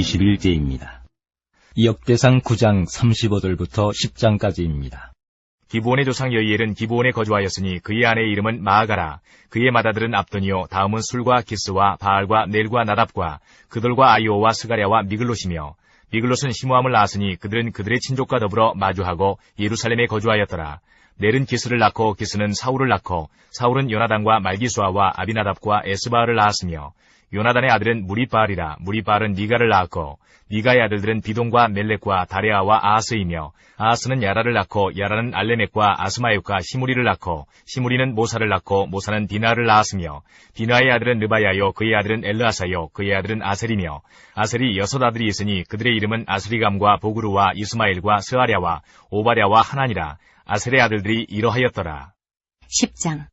21제입니다. 역대상 9장 35절부터 10장까지입니다. 기브온의 조상 여이엘은 기브온에 거주하였으니 그의 아내의 이름은 마아가라. 그의 맏아들은 압돈이요 다음은 술과 기스와 바알과 넬과 나답과 그들과 아이오와 스가랴와 미글롯이며 미글롯은 시므함을 낳았으니 그들은 그들의 친족과 더불어 마주하고 예루살렘에 거주하였더라. 넬은 기스를 낳고 기스는 사울을 낳고 사울은 요나단과 말기수아와 아비나답과 에스바알을 낳았으며 요나단의 아들은 무리바알이라. 무리바알은 니가를 낳았고 니가의 아들들은 비동과 멜렉과 다레아와 아하스이며 아하스는 야라를 낳고 야라는 알레멕과 아스마옅과 시무리를 낳고 시무리는 모사를 낳고 모사는 디나를 낳았으며 디나의 아들은 르바야요 그의 아들은 엘르아사요 그의 아들은 아셀이며 아셀이 6 아들이 있으니 그들의 이름은 아스리감과 보그루와 이스마엘과 스아랴와 오바랴와 하나니라. 아셀의 아들들이 이러하였더라. 10장.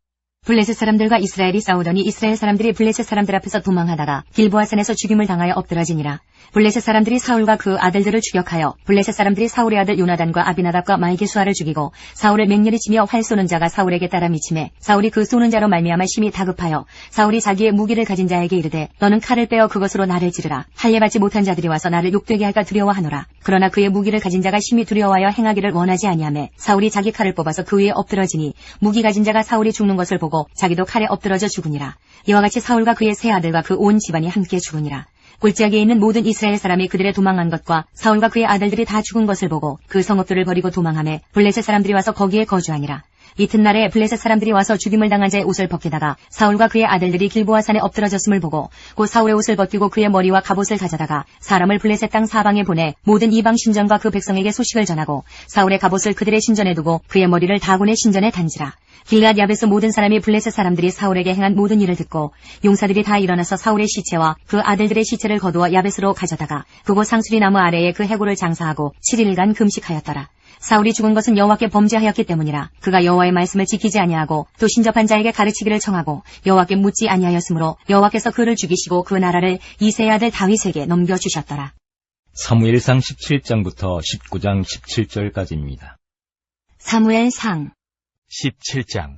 블레셋 사람들과 이스라엘이 싸우더니 이스라엘 사람들이 블레셋 사람들 앞에서 도망하다가 길보아산에서 죽임을 당하여 엎드러지니라. 블레셋 사람들이 사울과 그 아들들을 추격하여 블레셋 사람들이 사울의 아들 요나단과 아비나답과 말기수아를 죽이고 사울을 맹렬히 치며 활 쏘는 자가 사울에게 따라 미치매 사울이 그 쏘는 자로 말미암아 심히 다급하여 사울이 자기의 무기를 가진 자에게 이르되 너는 칼을 빼어 그것으로 나를 찌르라. 할례받지 못한 자들이 와서 나를 욕되게 할까 두려워하노라. 그러나 그의 무기를 가진 자가 심히 두려워하여 행하기를 원하지 아니하매 사울이 자기 칼을 뽑아서 그 위에 엎드러지니 무기 가진 자가 사울이 죽는 것을 보고 자기도 칼에 엎드러져 죽으니라. 이와 같이 사울과 그의 세 아들과 그 온 집안이 함께 죽으니라. 골짜기에 있는 모든 이스라엘 사람이 그들의 도망한 것과 사울과 그의 아들들이 다 죽은 것을 보고 그 성읍들을 버리고 도망하매 블레셋 사람들이 와서 거기에 거주하니라. 이튿날에 블레셋 사람들이 와서 죽임을 당한 자의 옷을 벗기다가 사울과 그의 아들들이 길보아산에 엎드러졌음을 보고 곧 사울의 옷을 벗기고 그의 머리와 갑옷을 가져다가 사람을 블레셋 땅 사방에 보내 모든 이방 신전과 그 백성에게 소식을 전하고 사울의 갑옷을 그들의 신전에 두고 그의 머리를 다곤의 신전에 단지라. 길앗 야베스 모든 사람이 블레셋 사람들이 사울에게 행한 모든 일을 듣고 용사들이 다 일어나서 사울의 시체와 그 아들들의 시체를 거두어 야베스로 가져다가 그곳 상수리 나무 아래에 그 해골을 장사하고 7일간 금식하였더라. 사울이 죽은 것은 여호와께 범죄하였기 때문이라. 그가 여호와의 말씀을 지키지 아니하고 또 신접한 자에게 가르치기를 청하고 여호와께 묻지 아니하였으므로 여호와께서 그를 죽이시고 그 나라를 이새의 아들 다윗에게 넘겨주셨더라. 사무엘상 17장부터 19장 17절까지입니다. 사무엘상 17장.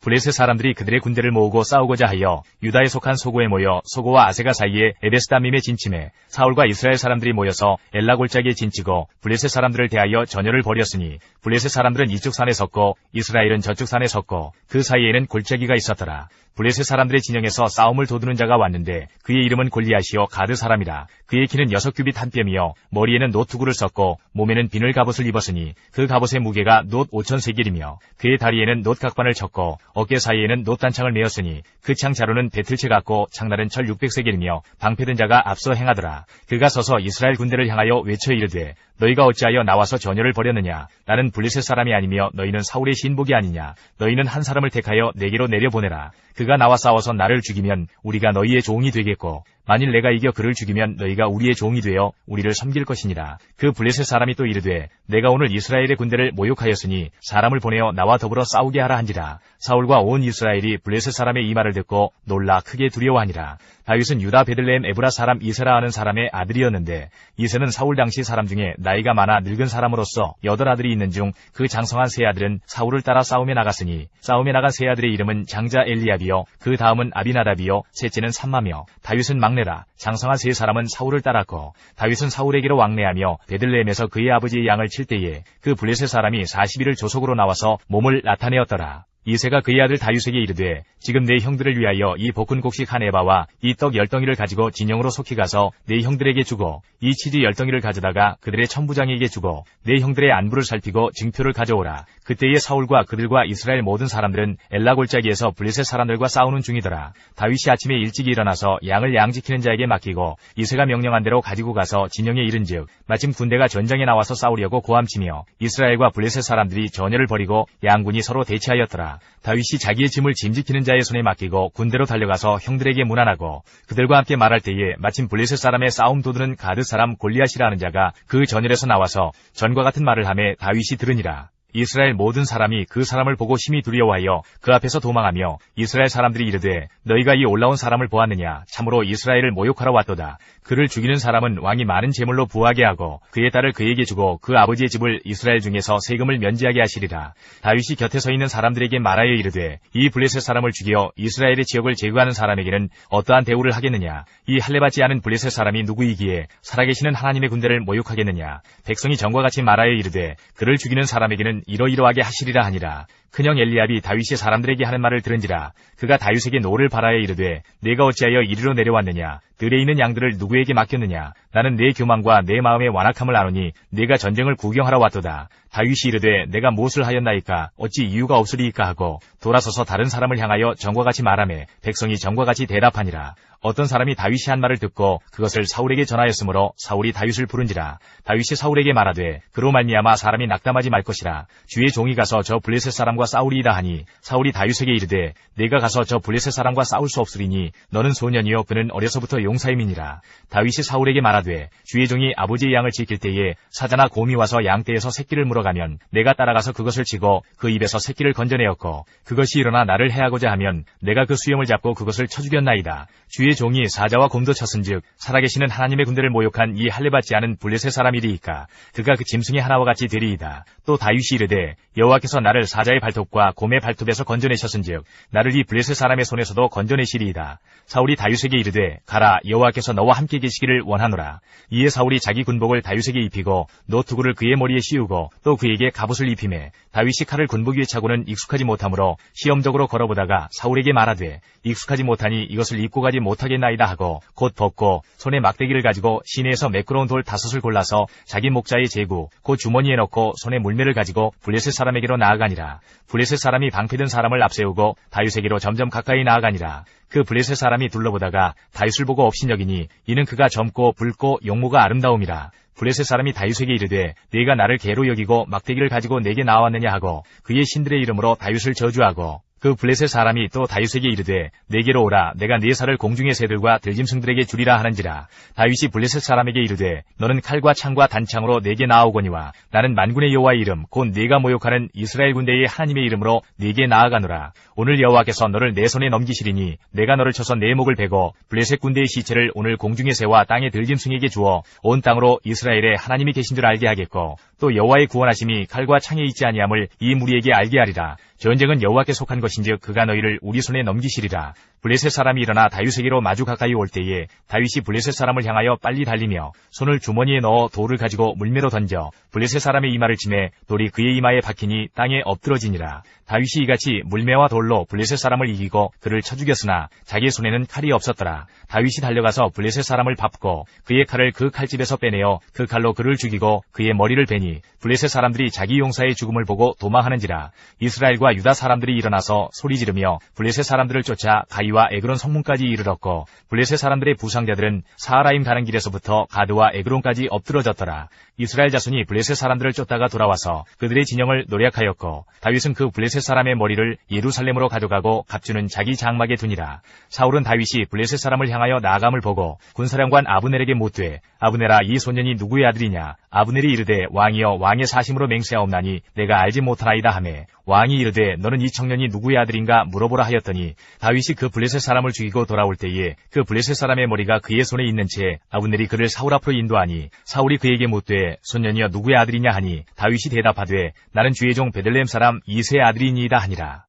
블레셋 사람들이 그들의 군대를 모으고 싸우고자 하여 유다에 속한 소고에 모여 소고와 아세가 사이에 에베스다밈에 진침해 사울과 이스라엘 사람들이 모여서 엘라 골짜기에 진치고 블레셋 사람들을 대하여 전열을 벌였으니 블레셋 사람들은 이쪽 산에 섰고 이스라엘은 저쪽 산에 섰고 그 사이에는 골짜기가 있었더라. 블레셋 사람들의 진영에서 싸움을 도두는 자가 왔는데 그의 이름은 골리앗이요 가드 사람이라. 그의 키는 6규빗 한 뼘이요 머리에는 놋 투구를 썼고 몸에는 비늘 갑옷을 입었으니 그 갑옷의 무게가 놋 5,000세겔이며 그의 다리에는 놋 각반을 쳤고 어깨 사이에는 놋 단창을 메었으니 그 창 자루는 배틀채 같고 창날은 철 600세겔이며 방패든 자가 앞서 행하더라. 그가 서서 이스라엘 군대를 향하여 외쳐 이르되 너희가 어찌하여 나와서 전열을 벌였느냐. 나는 블레셋 사람이 아니며 너희는 사울의 신복이 아니냐. 너희는 한 사람을 택하여 내게로 내려보내라. 그가 나와 싸워서 나를 죽이면 우리가 너희의 종이 되겠고 만일 내가 이겨 그를 죽이면 너희가 우리의 종이 되어 우리를 섬길 것이니라. 그 블레셋 사람이 또 이르되 내가 오늘 이스라엘의 군대를 모욕하였으니 사람을 보내어 나와 더불어 싸우게 하라 한지라. 사울과 온 이스라엘이 블레셋 사람의 이 말을 듣고 놀라 크게 두려워하니라. 다윗은 유다 베들레헴 에브라 사람 이세라 하는 사람의 아들이었는데 이세는 사울 당시 사람 중에 나이가 많아 늙은 사람으로서 8 아들이 있는 중 그 장성한 세 아들은 사울을 따라 싸움에 나갔으니 싸움에 나간 세 아들의 이름은 장자 엘리압이요 그 다음은 아비나답이요 셋째는 삼마며 다윗은 막내라. 장성한 세 사람은 사울을 따랐고 다윗은 사울에게로 왕래하며 베들레헴에서 그의 아버지의 양을 칠 때에 그 블레셋 사람이 40일을 조속으로 나와서 몸을 나타내었더라. 이새가 그의 아들 다윗에게 이르되 지금 내 형들을 위하여 이 볶은 곡식 한 에바와 이 떡 10덩이를 가지고 진영으로 속히 가서 내 형들에게 주고 이 치즈 10덩이를 가져다가 그들의 천부장에게 주고 내 형들의 안부를 살피고 증표를 가져오라. 그때에 사울과 그들과 이스라엘 모든 사람들은 엘라 골짜기에서 블레셋 사람들과 싸우는 중이더라. 다윗이 아침에 일찍 일어나서 양을 양지키는 자에게 맡기고 이새가 명령한 대로 가지고 가서 진영에 이른즉 마침 군대가 전장에 나와서 싸우려고 고함치며 이스라엘과 블레셋 사람들이 전열을 벌이고 양군이 서로 대치하였더라. 다윗이 자기의 짐을 짐지키는 자의 손에 맡기고 군대로 달려가서 형들에게 문안하고 그들과 함께 말할 때에 마침 블레셋 사람의 싸움 도두는 가드 사람 골리앗이라 하는 자가 그 전열에서 나와서 전과 같은 말을 하매 다윗이 들으니라. 이스라엘 모든 사람이 그 사람을 보고 심히 두려워하여 그 앞에서 도망하며 이스라엘 사람들이 이르되 너희가 이 올라온 사람을 보았느냐 참으로 이스라엘을 모욕하러 왔도다. 그를 죽이는 사람은 왕이 많은 제물로 부하게 하고 그의 딸을 그에게 주고 그 아버지의 집을 이스라엘 중에서 세금을 면제하게 하시리라. 다윗이 곁에 서 있는 사람들에게 말하여 이르되 이 블레셋 사람을 죽여 이스라엘의 지역을 제거하는 사람에게는 어떠한 대우를 하겠느냐. 이 할례받지 않은 블레셋 사람이 누구이기에 살아계시는 하나님의 군대를 모욕하겠느냐. 백성이 전과 같이 말하여 이르되 그를 죽이는 사람에게는 이러이러하게 하시리라 하니라. 큰형 엘리압이 다윗이 사람들에게 하는 말을 들은지라. 그가 다윗에게 노를 바라여 이르되 내가 어찌하여 이리로 내려왔느냐. 들에 있는 양들을 누구에게 맡겼느냐. 나는 내 교만과 내 마음의 완악함을 아노니 내가 전쟁을 구경하러 왔도다. 다윗이 이르되 내가 무엇을 하였나이까. 어찌 이유가 없으리이까 하고 돌아서서 다른 사람을 향하여 전과 같이 말하매 백성이 전과 같이 대답하니라. 어떤 사람이 다윗이 한 말을 듣고 그것을 사울에게 전하였으므로 사울이 다윗을 부른지라. 다윗이 사울에게 말하되 그로 말미암아 사람이 낙담하지 말 것이라. 주의 종이 가서 저 블레셋 사람과 싸우리이다 하니 사울이 다윗에게 이르되 내가 가서 저 블레셋 사람과 싸울 수 없으리니 너는 소년이요 그는 어려서부터 용사임이니라. 다윗이 사울에게 말하되 주의 종이 아버지의 양을 지킬 때에 사자나 곰이 와서 양떼에서 새끼를 물어가면 내가 따라가서 그것을 치고 그 입에서 새끼를 건져내었고 그것이 일어나 나를 해하고자 하면 내가 그 수염을 잡고 그것을 쳐 죽였나이다. 주의 종이 사자와 곰도 쳤은즉 살아계시는 하나님의 군대를 모욕한 이 할례받지 않은 블레셋 사람이리이까. 그가 그 짐승의 하나와 같이 되리이다. 또 다윗이 이르되 여호와께서 나를 사자의 발톱과 곰의 발톱에서 건져내셨은즉 나를 이 블레셋 사람의 손에서도 건져내시리이다. 사울이 다윗에게 이르되 가라 여호와께서 너와 함께 계시기를 원하노라. 이에 사울이 자기 군복을 다윗에게 입히고 노투구를 그의 머리에 씌우고 또 그에게 갑옷을 입히매 다윗이 칼을 군복 위에 차고는 익숙하지 못하므로 시험적으로 걸어보다가 사울에게 말하되 익숙하지 못하니 이것을 입고 가지 못하겠나이다 하고 곧 벗고 손에 막대기를 가지고 시내에서 매끄러운 돌 5을 골라서 자기 목자의 제구 곧 주머니에 넣고 손에 물매를 가지고 블레셋 사람에게로 나아가니라. 블레셋 사람이 방패든 사람을 앞세우고 다윗에게로 점점 가까이 나아가니라. 그 블레셋 사람이 둘러보다가 다윗을 보고 업신여기니 이는 그가 젊고 붉고 용모가 아름다움이라. 블레셋 사람이 다윗에게 이르되 네가 나를 개로 여기고 막대기를 가지고 내게 나왔느냐 하고 그의 신들의 이름으로 다윗을 저주하고 그 블레셋 사람이 또 다윗에게 이르되 내게로 오라 내가 네 살을 공중의 새들과 들짐승들에게 주리라 하는지라. 다윗이 블레셋 사람에게 이르되 너는 칼과 창과 단창으로 내게 나아오거니와 나는 만군의 여호와의 이름 곧 네가 모욕하는 이스라엘 군대의 하나님의 이름으로 네게 나아가노라. 오늘 여호와께서 너를 내 손에 넘기시리니 내가 너를 쳐서 내 목을 베고 블레셋 군대의 시체를 오늘 공중의 새와 땅의 들짐승에게 주어 온 땅으로 이스라엘에 하나님이 계신 줄 알게 하겠고 또 여호와의 구원하심이 칼과 창에 있지 아니함을 이 무리에게 알게 하리라. 전쟁은 여호와께 속한 것인즉 그가 너희를 우리 손에 넘기시리라. 블레셋 사람이 일어나 다윗에게로 마주 가까이 올 때에 다윗이 블레셋 사람을 향하여 빨리 달리며 손을 주머니에 넣어 돌을 가지고 물매로 던져 블레셋 사람의 이마를 치매 돌이 그의 이마에 박히니 땅에 엎드러지니라. 다윗이 이같이 물매와 돌로 블레셋 사람을 이기고 그를 쳐 죽였으나 자기의 손에는 칼이 없었더라. 다윗이 달려가서 블레셋 사람을 밟고 그의 칼을 그 칼집에서 빼내어 그 칼로 그를 죽이고 그의 머리를 베니 블레셋 사람들이 자기 용사의 죽음을 보고 도망하는지라. 이스라엘과 유다 사람들이 일어나서 소리 지르며 블레셋 사람들을 쫓아 가이와 에그론 성문까지 이르렀고 블레셋 사람들의 부상자들은 사하라임 가는 길에서부터 가드와 에그론까지 엎드러졌더라. 이스라엘 자손이 블레셋 사람들을 쫓다가 돌아와서 그들의 진영을 노략하였고 다윗은 그 블레셋 사람의 머리를 예루살렘으로 가져가고 갑주는 자기 장막에 두니라. 사울은 다윗이 블레셋 사람을 향하여 나아감을 보고 군사령관 아브넬에게 묻되 아브넬아 이 소년이 누구의 아들이냐. 아브넬이 이르되 왕이여 왕의 사심으로 맹세하옵나니 내가 알지 못하나이다 하매 왕이 이르되 너는 이 청년이 누구의 아들인가 물어보라 하였더니 다윗이 그 블레셋 사람을 죽이고 돌아올 때에 그 블레셋 사람의 머리가 그의 손에 있는 채 아브넬이 그를 사울 앞으로 인도하니 사울이 그에게 묻되 소년이여 누구의 아들이냐 하니 다윗이 대답하되 나는 주의 종 베들레헴 사람 이새의 아들이니이다 하니라.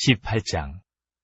18장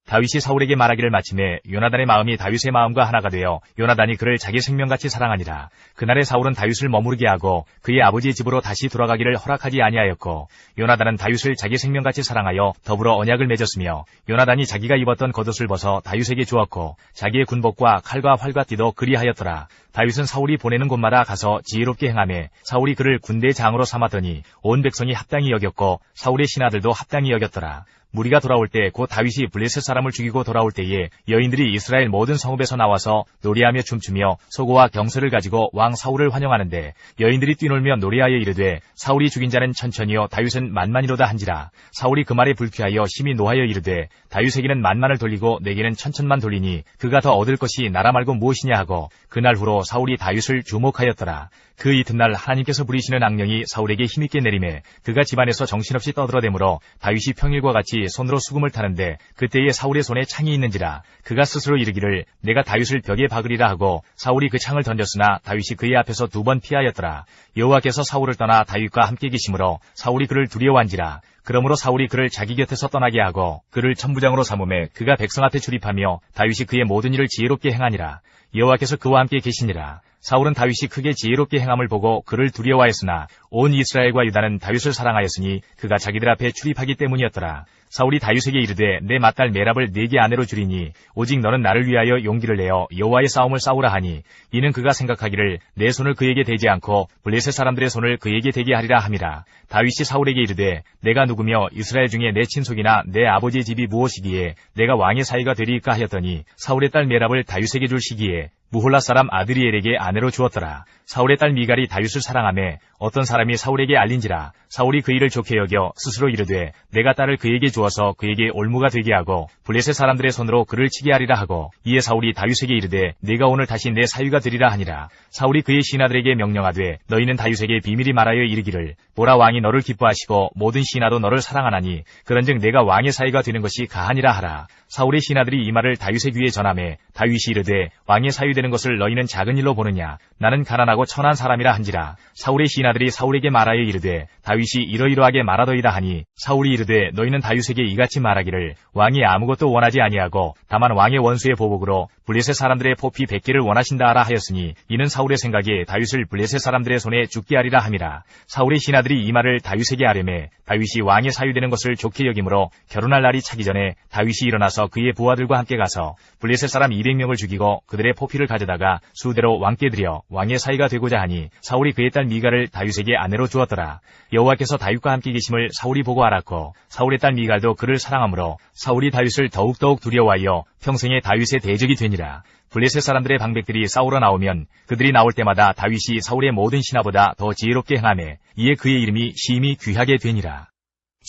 다윗이 사울에게 말하기를 마침에 요나단의 마음이 다윗의 마음과 하나가 되어 요나단이 그를 자기 생명같이 사랑하니라. 그날에 사울은 다윗을 머무르게 하고 그의 아버지의 집으로 다시 돌아가기를 허락하지 아니하였고 요나단은 다윗을 자기 생명같이 사랑하여 더불어 언약을 맺었으며 요나단이 자기가 입었던 겉옷을 벗어 다윗에게 주었고 자기의 군복과 칼과 활과 띠도 그리하였더라. 다윗은 사울이 보내는 곳마다 가서 지혜롭게 행하매 사울이 그를 군대 장으로 삼았더니 온 백성이 합당히 여겼고 사울의 신하들도 합당히 여겼더라. 무리가 돌아올 때 곧 다윗이 블레셋 사람을 죽이고 돌아올 때에 여인들이 이스라엘 모든 성읍에서 나와서 노래하며 춤추며 소고와 경서를 가지고 왕 사울을 환영하는데 여인들이 뛰놀며 노래하여 이르되 사울이 죽인 자는 천천히요 다윗은 만만이로다 한지라. 사울이 그 말에 불쾌하여 심히 노하여 이르되 다윗에게는 만만을 돌리고 내게는 천천만 돌리니 그가 더 얻을 것이 나라 말고 무엇이냐 하고 그날 후로 사울이 다윗을 주목하였더라. 그 이튿날 하나님께서 부리시는 악령이 사울에게 힘있게 내림에 그가 집안에서 정신없이 떠들어대므로 다윗이 평일과 같이 손으로 수금을 타는데 그때에 사울의 손에 창이 있는지라. 그가 스스로 이르기를 내가 다윗을 벽에 박으리라 하고 사울이 그 창을 던졌으나 다윗이 그의 앞에서 2번 피하였더라. 여호와께서 사울을 떠나 다윗과 함께 계심으로 사울이 그를 두려워한지라. 그러므로 사울이 그를 자기 곁에서 떠나게 하고 그를 천부장으로 삼음에 그가 백성 앞에 출입하며 다윗이 그의 모든 일을 지혜롭게 행하니라. 여호와께서 그와 함께 계시니라. 사울은 다윗이 크게 지혜롭게 행함을 보고 그를 두려워하였으나 온 이스라엘과 유다는 다윗을 사랑하였으니 그가 자기들 앞에 출입하기 때문이었더라. 사울이 다윗에게 이르되 내 맏딸 메랍을 네게 아내로 주리니 오직 너는 나를 위하여 용기를 내어 여호와의 싸움을 싸우라 하니 이는 그가 생각하기를 내 손을 그에게 대지 않고 블레셋 사람들의 손을 그에게 대게 하리라 함이라. 다윗이 사울에게 이르되 내가 누구며 이스라엘 중에 내 친속이나 내 아버지의 집이 무엇이기에 내가 왕의 사위가 되리이까 하였더니 사울의 딸 메랍을 다윗에게 줄 시기에 무홀라 사람 아드리엘에게 아내로 주었더라. 사울의 딸 미갈이 다윗을 사랑하매 어떤 사람이 사울에게 알린지라. 사울이 그 일을 좋게 여겨 스스로 이르되 내가 딸을 그에게 주어서 그에게 올무가 되게 하고 블레셋 사람들의 손으로 그를 치게 하리라 하고 이에 사울이 다윗에게 이르되 내가 오늘 다시 내 사위가 되리라 하니라. 사울이 그의 신하들에게 명령하되 너희는 다윗에게 비밀이 말하여 이르기를 보라 왕이 너를 기뻐하시고 모든 신하도 너를 사랑하나니 그런즉 내가 왕의 사위가 되는 것이 가하니라 하라. 사울의 신하들이 이 말을 다윗의 귀에 전하매 다윗이 이르되 왕의 사위 되는 것을 너희는 작은 일로 보느냐 나는 가난하고 천한 사람이라 한지라. 사울의 신하들이 사울에게 말하여 이르되 다윗이 이러이러하게 말하더이다 하니 사울이 이르되 너희는 다윗에게 이같이 말하기를 왕이 아무것도 원하지 아니하고 다만 왕의 원수의 보복으로 블레셋 사람들의 포피 100개를 원하신다 하라 하였으니 이는 사울의 생각에 다윗을 블레셋 사람들의 손에 죽게 하리라 함이라. 사울의 신하들이 이 말을 다윗에게 하려매 다윗이 왕의 사위 되는 것을 좋게 여기므로 결혼할 날이 차기 전에 다윗이 일어나서 그의 부하들과 함께 가서 블레셋 사람 200명을 죽이고 그들의 포피를 가져다가 수대로 왕께 드려 왕의 사위가 되고자 하니 사울이 그의 딸 미갈을 다윗에게 아내로 주었더라. 여호와께서 다윗과 함께 계심을 사울이 보고 알았고 사울의 딸 미갈도 그를 사랑하므로 사울이 다윗을 더욱더욱 두려워하여 평생에 다윗의 대적이 되니라. 블레셋 사람들의 방백들이 싸우러 나오면 그들이 나올 때마다 다윗이 사울의 모든 신하보다 더 지혜롭게 행하매 이에 그의 이름이 심히 귀하게 되니라.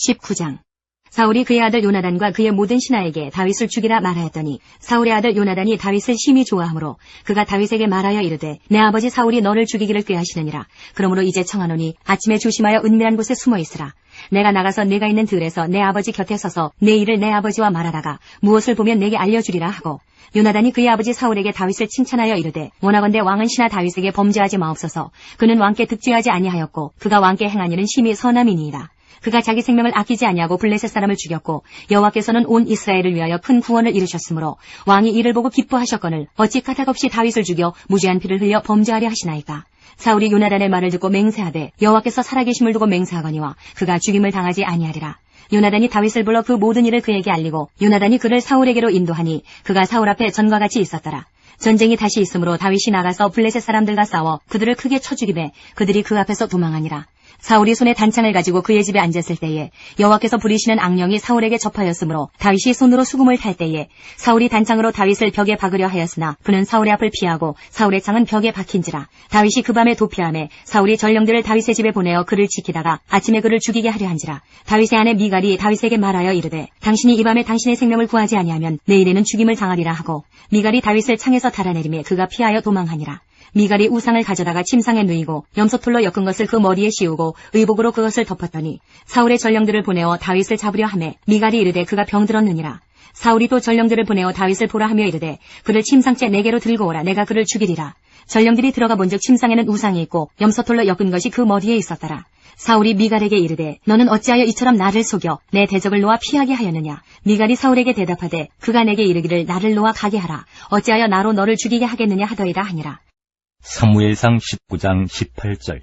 19장 사울이 그의 아들 요나단과 그의 모든 신하에게 다윗을 죽이라 말하였더니 사울의 아들 요나단이 다윗을 심히 좋아하므로 그가 다윗에게 말하여 이르되 내 아버지 사울이 너를 죽이기를 꾀하시느니라. 그러므로 이제 청하노니 아침에 조심하여 은밀한 곳에 숨어 있으라. 내가 나가서 내가 있는 들에서 내 아버지 곁에 서서 내 일을 내 아버지와 말하다가 무엇을 보면 내게 알려주리라 하고 요나단이 그의 아버지 사울에게 다윗을 칭찬하여 이르되 원하건대 왕은 신하 다윗에게 범죄하지 마옵소서. 그는 왕께 득죄하지 아니하였고 그가 왕께 행한 일은 심히 선함이니이다. 그가 자기 생명을 아끼지 아니하고 블레셋 사람을 죽였고 여호와께서는 온 이스라엘을 위하여 큰 구원을 이루셨으므로 왕이 이를 보고 기뻐하셨거늘 어찌 까닭없이 다윗을 죽여 무죄한 피를 흘려 범죄하려 하시나이까. 사울이 요나단의 말을 듣고 맹세하되 여호와께서 살아계심을 두고 맹세하거니와 그가 죽임을 당하지 아니하리라. 요나단이 다윗을 불러 그 모든 일을 그에게 알리고 요나단이 그를 사울에게로 인도하니 그가 사울 앞에 전과 같이 있었더라. 전쟁이 다시 있으므로 다윗이 나가서 블레셋 사람들과 싸워 그들을 크게 쳐 죽이매 그들이 그 앞에서 도망하니라. 사울이 손에 단창을 가지고 그의 집에 앉았을 때에 여호와께서 부리시는 악령이 사울에게 접하였으므로 다윗이 손으로 수금을 탈 때에 사울이 단창으로 다윗을 벽에 박으려 하였으나 그는 사울의 앞을 피하고 사울의 창은 벽에 박힌지라. 다윗이 그 밤에 도피하매 사울이 전령들을 다윗의 집에 보내어 그를 지키다가 아침에 그를 죽이게 하려 한지라. 다윗의 아내 미갈이 다윗에게 말하여 이르되 당신이 이 밤에 당신의 생명을 구하지 아니하면 내일에는 죽임을 당하리라 하고 미갈이 다윗을 창에서 달아내리매 그가 피하여 도망하니라. 미갈이 우상을 가져다가 침상에 누이고 염소털로 엮은 것을 그 머리에 씌우고 의복으로 그것을 덮었더니 사울의 전령들을 보내어 다윗을 잡으려 하매 미갈이 이르되 그가 병들었느니라. 사울이 또 전령들을 보내어 다윗을 보라 하며 이르되 그를 침상째 내게로 들고 오라. 내가 그를 죽이리라. 전령들이 들어가 본즉 침상에는 우상이 있고 염소털로 엮은 것이 그 머리에 있었더라. 사울이 미갈에게 이르되 너는 어찌하여 이처럼 나를 속여 내 대적을 놓아 피하게 하였느냐. 미갈이 사울에게 대답하되 그가 내게 이르기를 나를 놓아 가게 하라. 어찌하여 나로 너를 죽이게 하겠느냐 하더이다 하니라. 사무엘상 19장 18절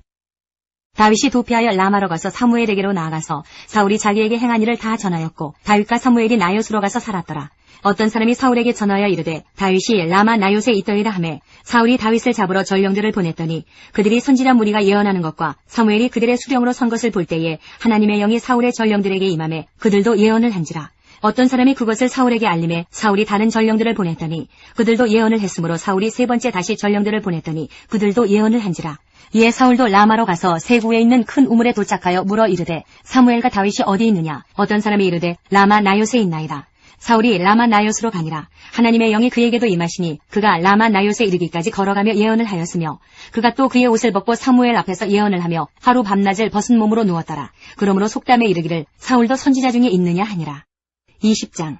다윗이 도피하여 라마로 가서 사무엘에게로 나아가서 사울이 자기에게 행한 일을 다 전하였고 다윗과 사무엘이 나요스로 가서 살았더라. 어떤 사람이 사울에게 전하여 이르되 다윗이 라마 나요스에 있더이다 하매 사울이 다윗을 잡으러 전령들을 보냈더니 그들이 선지자 무리가 예언하는 것과 사무엘이 그들의 수령으로 선 것을 볼 때에 하나님의 영이 사울의 전령들에게 임하매 그들도 예언을 한지라. 어떤 사람이 그것을 사울에게 알림해 사울이 다른 전령들을 보냈더니 그들도 예언을 했으므로 사울이 세 번째 다시 전령들을 보냈더니 그들도 예언을 한지라. 이에 사울도 라마로 가서 세구에 있는 큰 우물에 도착하여 물어 이르되 사무엘과 다윗이 어디 있느냐. 어떤 사람이 이르되 라마 나요스에 있나이다. 사울이 라마 나요스로 가니라. 하나님의 영이 그에게도 임하시니 그가 라마 나요스에 이르기까지 걸어가며 예언을 하였으며 그가 또 그의 옷을 벗고 사무엘 앞에서 예언을 하며 하루 밤낮을 벗은 몸으로 누웠더라. 그러므로 속담에 이르기를 사울도 선지자 중에 있느냐 하니라. 20장.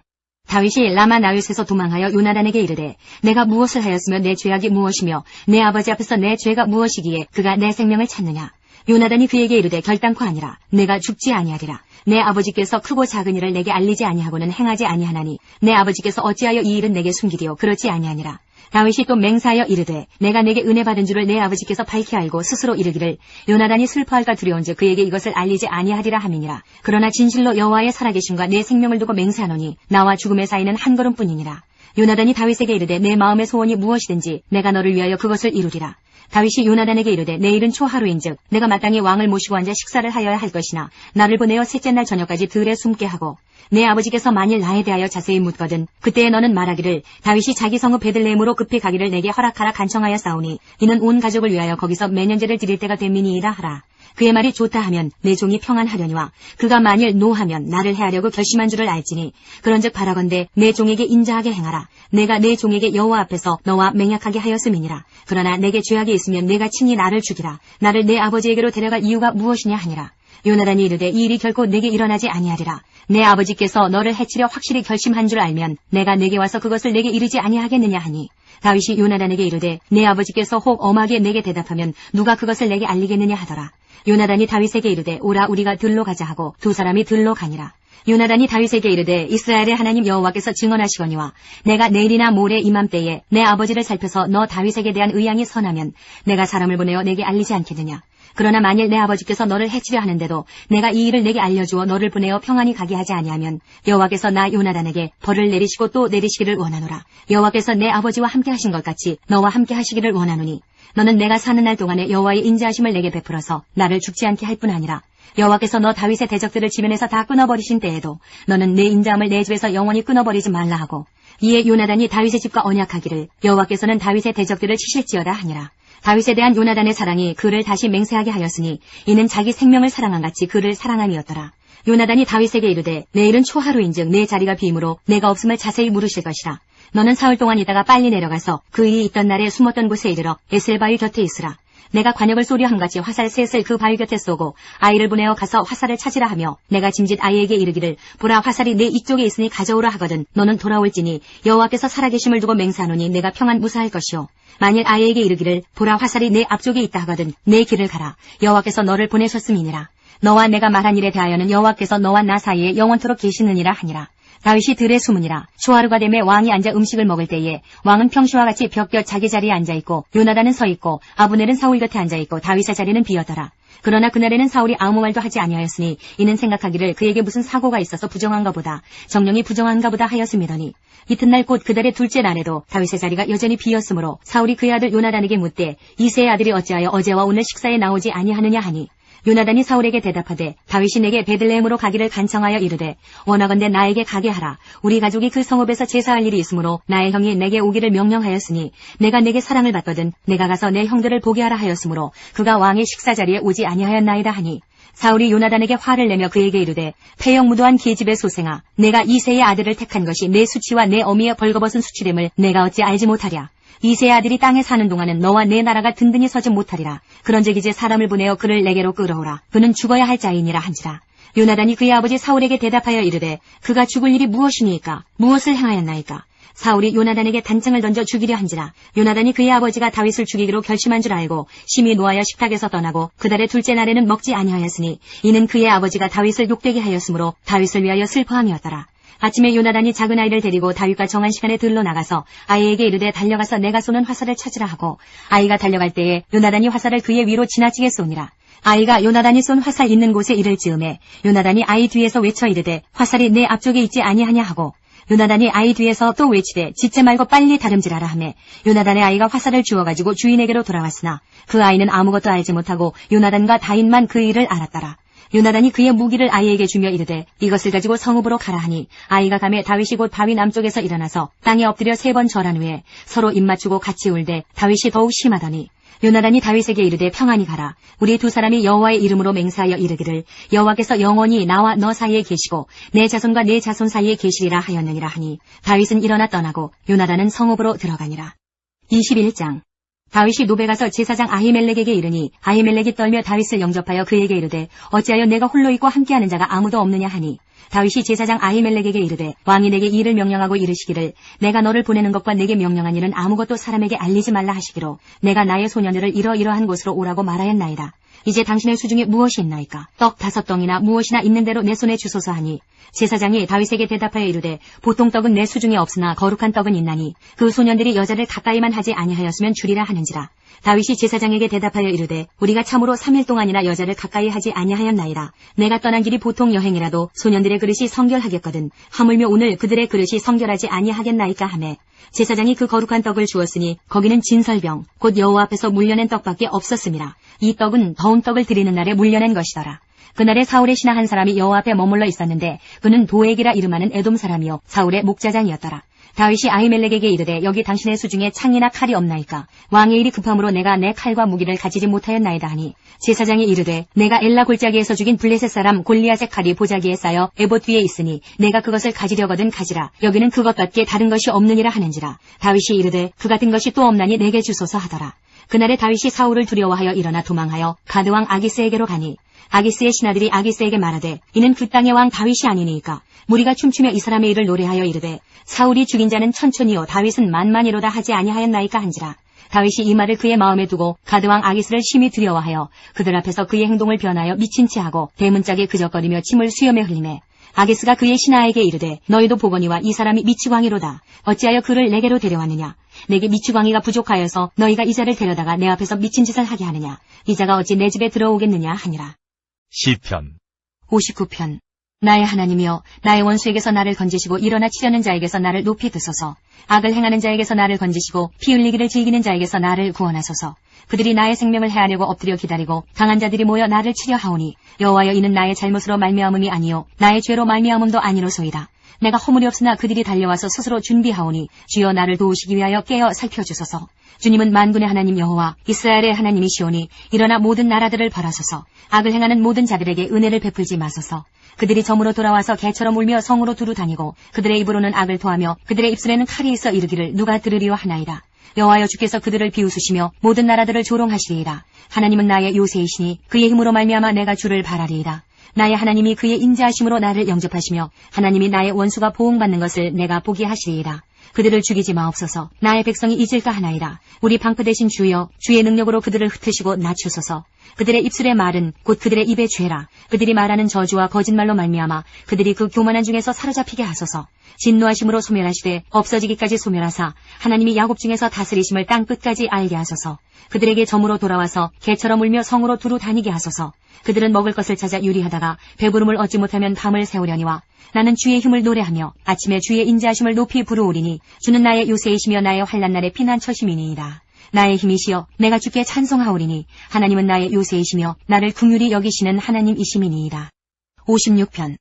다윗이 라마 나요스에서 도망하여 요나단에게 이르되 내가 무엇을 하였으며 내 죄악이 무엇이며 내 아버지 앞에서 내 죄가 무엇이기에 그가 내 생명을 찾느냐. 요나단이 그에게 이르되 결단코 아니라 내가 죽지 아니하리라. 내 아버지께서 크고 작은 일을 내게 알리지 아니하고는 행하지 아니하나니 내 아버지께서 어찌하여 이 일은 내게 숨기리요 그렇지 아니하니라. 다윗이 또 맹세하여 이르되 내가 내게 은혜 받은 줄을 내 아버지께서 밝히 알고 스스로 이르기를 요나단이 슬퍼할까 두려운즉 그에게 이것을 알리지 아니하리라 함이니라. 그러나 진실로 여호와의 살아계심과 내 생명을 두고 맹세하노니 나와 죽음의 사이는 한 걸음뿐이니라. 요나단이 다윗에게 이르되 내 마음의 소원이 무엇이든지 내가 너를 위하여 그것을 이루리라. 다윗이 요나단에게 이르되 내일은 초하루인즉 내가 마땅히 왕을 모시고 앉아 식사를 하여야 할 것이나 나를 보내어 셋째 날 저녁까지 들에 숨게 하고 내 아버지께서 만일 나에 대하여 자세히 묻거든 그때에 너는 말하기를 다윗이 자기 성읍 베들레헴으로 급히 가기를 내게 허락하라 간청하여 싸우니 이는 온 가족을 위하여 거기서 매년제를 드릴 때가 됨이니이다 하라. 그의 말이 좋다 하면 내 종이 평안하려니와 그가 만일 노하면 나를 해하려고 결심한 줄을 알지니 그런즉 바라건대 내 종에게 인자하게 행하라. 내가 내 종에게 여호와 앞에서 너와 맹약하게 하였음이니라. 그러나 내게 죄악이 있으면 내가 친히 나를 죽이라. 나를 내 아버지에게로 데려갈 이유가 무엇이냐 하니라. 요나단이 이르되 이 일이 결코 내게 일어나지 아니하리라. 내 아버지께서 너를 해치려 확실히 결심한 줄 알면 내가 내게 와서 그것을 내게 이르지 아니하겠느냐 하니 다윗이 요나단에게 이르되 내 아버지께서 혹 엄하게 내게 대답하면 누가 그것을 내게 알리겠느냐 하더라. 요나단이 다윗에게 이르되 오라 우리가 들로 가자 하고 두 사람이 들로 가니라. 요나단이 다윗에게 이르되 이스라엘의 하나님 여호와께서 증언하시거니와 내가 내일이나 모레 이맘때에 내 아버지를 살펴서 너 다윗에게 대한 의향이 선하면 내가 사람을 보내어 내게 알리지 않겠느냐. 그러나 만일 내 아버지께서 너를 해치려 하는데도 내가 이 일을 내게 알려주어 너를 보내어 평안히 가게 하지 아니하면 여호와께서 나 요나단에게 벌을 내리시고 또 내리시기를 원하노라. 여호와께서 내 아버지와 함께 하신 것 같이 너와 함께 하시기를 원하노니 너는 내가 사는 날 동안에 여호와의 인자하심을 내게 베풀어서 나를 죽지 않게 할 뿐 아니라 여호와께서 너 다윗의 대적들을 지면에서 다 끊어버리신 때에도 너는 내 인자함을 내 집에서 영원히 끊어버리지 말라 하고 이에 요나단이 다윗의 집과 언약하기를 여호와께서는 다윗의 대적들을 치실지어다 하니라. 다윗에 대한 요나단의 사랑이 그를 다시 맹세하게 하였으니 이는 자기 생명을 사랑한 같이 그를 사랑함이었더라. 요나단이 다윗에게 이르되 내일은 초하루인즉 내 자리가 비므로 내가 없음을 자세히 물으실 것이라. 너는 사흘 동안 있다가 빨리 내려가서 그 일이 있던 날에 숨었던 곳에 이르러 에셀 바위 곁에 있으라. 내가 관역을 쏘려함같이 화살 셋을 그 바위 곁에 쏘고 아이를 보내어 가서 화살을 찾으라 하며 내가 짐짓 아이에게 이르기를 보라 화살이 내 이쪽에 있으니 가져오라 하거든 너는 돌아올지니 여호와께서 살아계심을 두고 맹세하노니 내가 평안 무사할 것이요. 만일 아이에게 이르기를 보라 화살이 내 앞쪽에 있다 하거든 내 길을 가라. 여호와께서 너를 보내셨음이니라. 너와 내가 말한 일에 대하여는 여호와께서 너와 나 사이에 영원토록 계시느니라 하니라. 다윗이 들의 수문이라. 초하루가 되매 왕이 앉아 음식을 먹을 때에 왕은 평시와 같이 벽곁 자기 자리에 앉아있고 요나단은 서있고 아브넬은 사울 곁에 앉아있고 다윗의 자리는 비었더라. 그러나 그날에는 사울이 아무 말도 하지 아니하였으니 이는 생각하기를 그에게 무슨 사고가 있어서 부정한가 보다 정령이 부정한가 보다 하였음이더니 이튿날 곧 그달의 둘째 날에도 다윗의 자리가 여전히 비었으므로 사울이 그의 아들 요나단에게 묻되 이새의 아들이 어찌하여 어제와 오늘 식사에 나오지 아니하느냐 하니 요나단이 사울에게 대답하되 다윗이 내게 베들레헴으로 가기를 간청하여 이르되 원하건대 나에게 가게 하라. 우리 가족이 그 성읍에서 제사할 일이 있으므로 나의 형이 내게 오기를 명령하였으니 내가 내게 사랑을 받거든 내가 가서 내 형들을 보게 하라 하였으므로 그가 왕의 식사 자리에 오지 아니하였나이다 하니 사울이 요나단에게 화를 내며 그에게 이르되 패역무도한 계집의 소생아 내가 이새의 아들을 택한 것이 내 수치와 내 어미의 벌거벗은 수치됨을 내가 어찌 알지 못하랴. 이새의 아들이 땅에 사는 동안은 너와 내 나라가 든든히 서지 못하리라. 그런즉 이제 사람을 보내어 그를 내게로 끌어오라. 그는 죽어야 할 자이니라 한지라. 요나단이 그의 아버지 사울에게 대답하여 이르되 그가 죽을 일이 무엇이니까 무엇을 행하였나이까. 사울이 요나단에게 단증을 던져 죽이려 한지라. 요나단이 그의 아버지가 다윗을 죽이기로 결심한 줄 알고 심히 노하여 식탁에서 떠나고 그달의 둘째 날에는 먹지 아니하였으니 이는 그의 아버지가 다윗을 욕되게 하였으므로 다윗을 위하여 슬퍼함이었더라. 아침에 요나단이 작은 아이를 데리고 다윗과 정한 시간에 들러 나가서 아이에게 이르되 달려가서 내가 쏘는 화살을 찾으라 하고 아이가 달려갈 때에 요나단이 화살을 그의 위로 지나치게 쏘니라. 아이가 요나단이 쏜 화살 있는 곳에 이를 즈음에 요나단이 아이 뒤에서 외쳐 이르되 화살이 내 앞쪽에 있지 아니하냐 하고 요나단이 아이 뒤에서 또 외치되 짖지 말고 빨리 다름질하라 하매 요나단의 아이가 화살을 주워가지고 주인에게로 돌아왔으나 그 아이는 아무것도 알지 못하고 요나단과 다윗만 그 일을 알았더라. 요나단이 그의 무기를 아이에게 주며 이르되 이것을 가지고 성읍으로 가라 하니 아이가 가매 다윗이 곧 바위 남쪽에서 일어나서 땅에 엎드려 3번 절한 후에 서로 입맞추고 같이 울되 다윗이 더욱 심하더니 요나단이 다윗에게 이르되 평안히 가라. 우리 두 사람이 여호와의 이름으로 맹세하여 이르기를 여호와께서 영원히 나와 너 사이에 계시고 내 자손과 내 자손 사이에 계시리라 하였느니라 하니 다윗은 일어나 떠나고 요나단은 성읍으로 들어가니라. 21장. 다윗이 노베 가서 제사장 아히멜렉에게 이르니 아히멜렉이 떨며 다윗을 영접하여 그에게 이르되 어찌하여 내가 홀로 있고 함께하는 자가 아무도 없느냐 하니 다윗이 제사장 아히멜렉에게 이르되 왕이 내게 이 일을 명령하고 이르시기를 내가 너를 보내는 것과 내게 명령한 일은 아무것도 사람에게 알리지 말라 하시기로 내가 나의 소년들을 이러이러한 곳으로 오라고 말하였나이다. 이제 당신의 수중에 무엇이 있나이까? 떡 5덩이나 무엇이나 있는 대로 내 손에 주소서 하니 제사장이 다윗에게 대답하여 이르되 보통 떡은 내 수중에 없으나 거룩한 떡은 있나니 그 소년들이 여자를 가까이만 하지 아니하였으면 주리라 하는지라. 다윗이 제사장에게 대답하여 이르되 우리가 참으로 3일 동안이나 여자를 가까이 하지 아니하였나이다. 내가 떠난 길이 보통 여행이라도 소년들의 그릇이 성결하겠거든 하물며 오늘 그들의 그릇이 성결하지 아니하겠나이까 하매 제사장이 그 거룩한 떡을 주었으니 거기는 진설병 곧 여호와 앞에서 물려낸 떡밖에 없었음이라. 이 떡은 더운 떡을 드리는 날에 물려낸 것이더라. 그날에 사울의 신하 한 사람이 여호와 앞에 머물러 있었는데 그는 도액이라 이름하는 에돔 사람이요 사울의 목자장이었더라. 다윗이 아히멜렉에게 이르되 여기 당신의 수중에 창이나 칼이 없나이까? 왕의 일이 급함으로 내가 내 칼과 무기를 가지지 못하였나이다 하니 제사장이 이르되 내가 엘라 골짜기에서 죽인 블레셋 사람 골리앗의 칼이 보자기에 쌓여 에봇 위에 있으니 내가 그것을 가지려거든 가지라. 여기는 그것밖에 다른 것이 없느니라 하는지라. 다윗이 이르되 그 같은 것이 또 없나니 내게 주소서 하더라. 그날에 다윗이 사울을 두려워하여 일어나 도망하여 가드 왕 아기스에게로 가니 아기스의 신하들이 아기스에게 말하되 이는 그 땅의 왕 다윗이 아니니까 무리가 춤추며 이 사람의 일을 노래하여 이르되 사울이 죽인 자는 천천히요 다윗은 만만이로다 하지 아니하였나이까 한지라. 다윗이 이 말을 그의 마음에 두고 가드왕 아기스를 심히 두려워하여 그들 앞에서 그의 행동을 변하여 미친 채 하고 대문짝에 그적거리며 침을 수염에 흘리매 아기스가 그의 신하에게 이르되 너희도 보거니와 이 사람이 미치광이로다. 어찌하여 그를 내게로 데려왔느냐? 내게 미치광이가 부족하여서 너희가 이 자를 데려다가 내 앞에서 미친 짓을 하게 하느냐? 이 자가 어찌 내 집에 들어오겠느냐 하니라. 시편 59편. 나의 하나님이여 나의 원수에게서 나를 건지시고 일어나 치려는 자에게서 나를 높이 드소서. 악을 행하는 자에게서 나를 건지시고 피 흘리기를 즐기는 자에게서 나를 구원하소서. 그들이 나의 생명을 해하려고 엎드려 기다리고 강한 자들이 모여 나를 치려 하오니 여호와여 이는 나의 잘못으로 말미암음이 아니요 나의 죄로 말미암음도 아니로소이다. 내가 허물이 없으나 그들이 달려와서 스스로 준비하오니 주여 나를 도우시기 위하여 깨어 살펴주소서. 주님은 만군의 하나님 여호와 이스라엘의 하나님이시오니 일어나 모든 나라들을 벌하소서. 악을 행하는 모든 자들에게 은혜를 베풀지 마소서. 그들이 점으로 돌아와서 개처럼 울며 성으로 두루 다니고 그들의 입으로는 악을 토하며 그들의 입술에는 칼이 있어 이르기를 누가 들으리요 하나이다. 여호와여 주께서 그들을 비웃으시며 모든 나라들을 조롱하시리이다. 하나님은 나의 요새이시니 그의 힘으로 말미암아 내가 주를 바라리이다. 나의 하나님이 그의 인자하심으로 나를 영접하시며 하나님이 나의 원수가 보응받는 것을 내가 보게 하시리이다. 그들을 죽이지 마옵소서. 나의 백성이 잊을까 하나이다. 우리 방패 되신 주여 주의 능력으로 그들을 흩으시고 낮추소서. 그들의 입술의 말은 곧 그들의 입의 죄라. 그들이 말하는 저주와 거짓말로 말미암아 그들이 그 교만한 중에서 사로잡히게 하소서. 진노하심으로 소멸하시되 없어지기까지 소멸하사 하나님이 야곱 중에서 다스리심을 땅 끝까지 알게 하소서. 그들에게 점으로 돌아와서 개처럼 울며 성으로 두루 다니게 하소서. 그들은 먹을 것을 찾아 유리하다가 배부름을 얻지 못하면 밤을 새우려니와 나는 주의 힘을 노래하며 아침에 주의 인자하심을 높이 부르오리니 주는 나의 요새이시며 나의 환난날의 피난처심이니이다. 나의 힘이시여 내가 주께 찬송하오리니 하나님은 나의 요새이시며 나를 긍휼히 여기시는 하나님이심이니이다. 56편.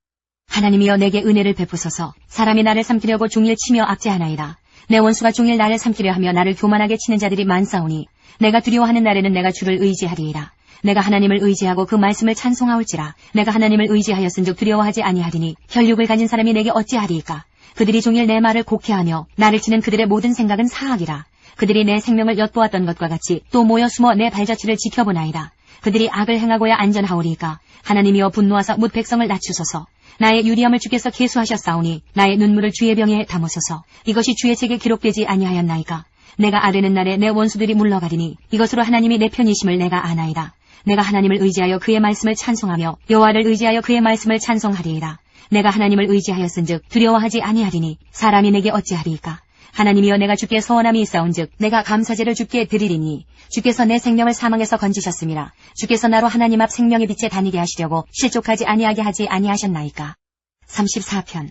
하나님이여 내게 은혜를 베푸소서. 사람이 나를 삼키려고 종일 치며 압제하나이다. 내 원수가 종일 나를 삼키려 하며 나를 교만하게 치는 자들이 많사오니 내가 두려워하는 날에는 내가 주를 의지하리이다. 내가 하나님을 의지하고 그 말씀을 찬송하올지라. 내가 하나님을 의지하였은즉 두려워하지 아니하리니 혈육을 가진 사람이 내게 어찌하리이까. 그들이 종일 내 말을 곡해하며 나를 치는 그들의 모든 생각은 사악이라. 그들이 내 생명을 엿보았던 것과 같이 또 모여 숨어 내 발자취를 지켜보나이다. 그들이 악을 행하고야 안전하오리이까. 하나님이여 분노하사 뭇 백성을 낮추소서. 나의 유리함을 주께서 계수하셨사오니 나의 눈물을 주의 병에 담으소서. 이것이 주의 책에 기록되지 아니하였나이까. 내가 아뢰는 날에 내 원수들이 물러가리니 이것으로 하나님이 내 편이심을 내가 아나이다. 내가 하나님을 의지하여 그의 말씀을 찬송하며 여호와를 의지하여 그의 말씀을 찬송하리이다. 내가 하나님을 의지하였은즉 두려워하지 아니하리니 사람이 내게 어찌하리이까. 하나님이여 내가 주께 서원함이 있사온즉 내가 감사제를 주께 드리리니 주께서 내 생명을 사망에서 건지셨음이라. 주께서 나로 하나님 앞 생명의 빛에 다니게 하시려고 실족하지 아니하게 하지 아니하셨나이까. 34편.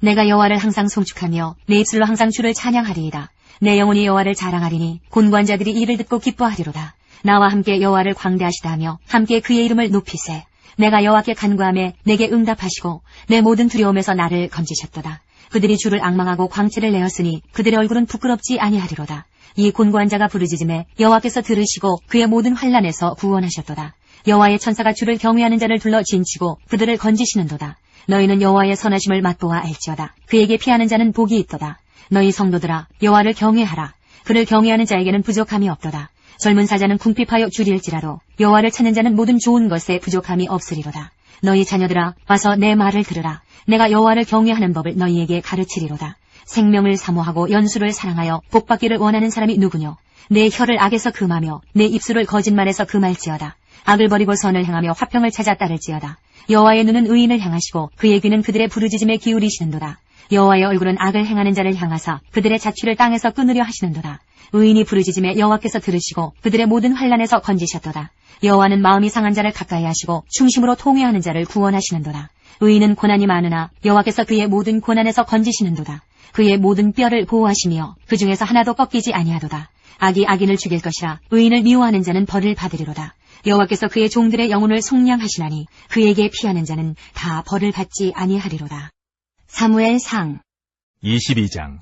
내가 여호와를 항상 송축하며 내 입술로 항상 주를 찬양하리이다. 내 영혼이 여호와를 자랑하리니 곤고한 자들이 이를 듣고 기뻐하리로다. 나와 함께 여호와를 광대하시다 하며 함께 그의 이름을 높이세. 내가 여호와께 간구하매 내게 응답하시고 내 모든 두려움에서 나를 건지셨도다. 그들이 주를 앙망하고 광채를 내었으니 그들의 얼굴은 부끄럽지 아니하리로다. 이 곤고한 자가 부르짖음에 여호와께서 들으시고 그의 모든 환난에서 구원하셨도다. 여호와의 천사가 주를 경외하는 자를 둘러 진치고 그들을 건지시는도다. 너희는 여호와의 선하심을 맛보아 알지어다. 그에게 피하는 자는 복이 있도다. 너희 성도들아 여호와를 경외하라. 그를 경외하는 자에게는 부족함이 없도다. 젊은 사자는 궁핍하여 줄일지라도 여호와를 찾는 자는 모든 좋은 것에 부족함이 없으리로다. 너희 자녀들아 와서 내 말을 들으라. 내가 여호와를 경외하는 법을 너희에게 가르치리로다. 생명을 사모하고 연수를 사랑하여 복받기를 원하는 사람이 누구뇨? 내 혀를 악에서 금하며 내 입술을 거짓말에서 금할지어다. 악을 버리고 선을 행하며 화평을 찾아 따를지어다. 여호와의 눈은 의인을 향하시고 그의 귀는 그들의 부르짖음에 기울이시는도다. 여호와의 얼굴은 악을 행하는 자를 향하사 그들의 자취를 땅에서 끊으려 하시는도다. 의인이 부르짖음에 여호와께서 들으시고 그들의 모든 환난에서 건지셨도다. 여호와는 마음이 상한 자를 가까이 하시고 중심으로 통회하는 자를 구원하시는도다. 의인은 고난이 많으나 여호와께서 그의 모든 고난에서 건지시는도다. 그의 모든 뼈를 보호하시며 그 중에서 하나도 꺾이지 아니하도다. 악이 악인을 죽일 것이라 의인을 미워하는 자는 벌을 받으리로다. 여호와께서 그의 종들의 영혼을 속량하시나니 그에게 피하는 자는 다 벌을 받지 아니하리로다. 사무엘상 22장.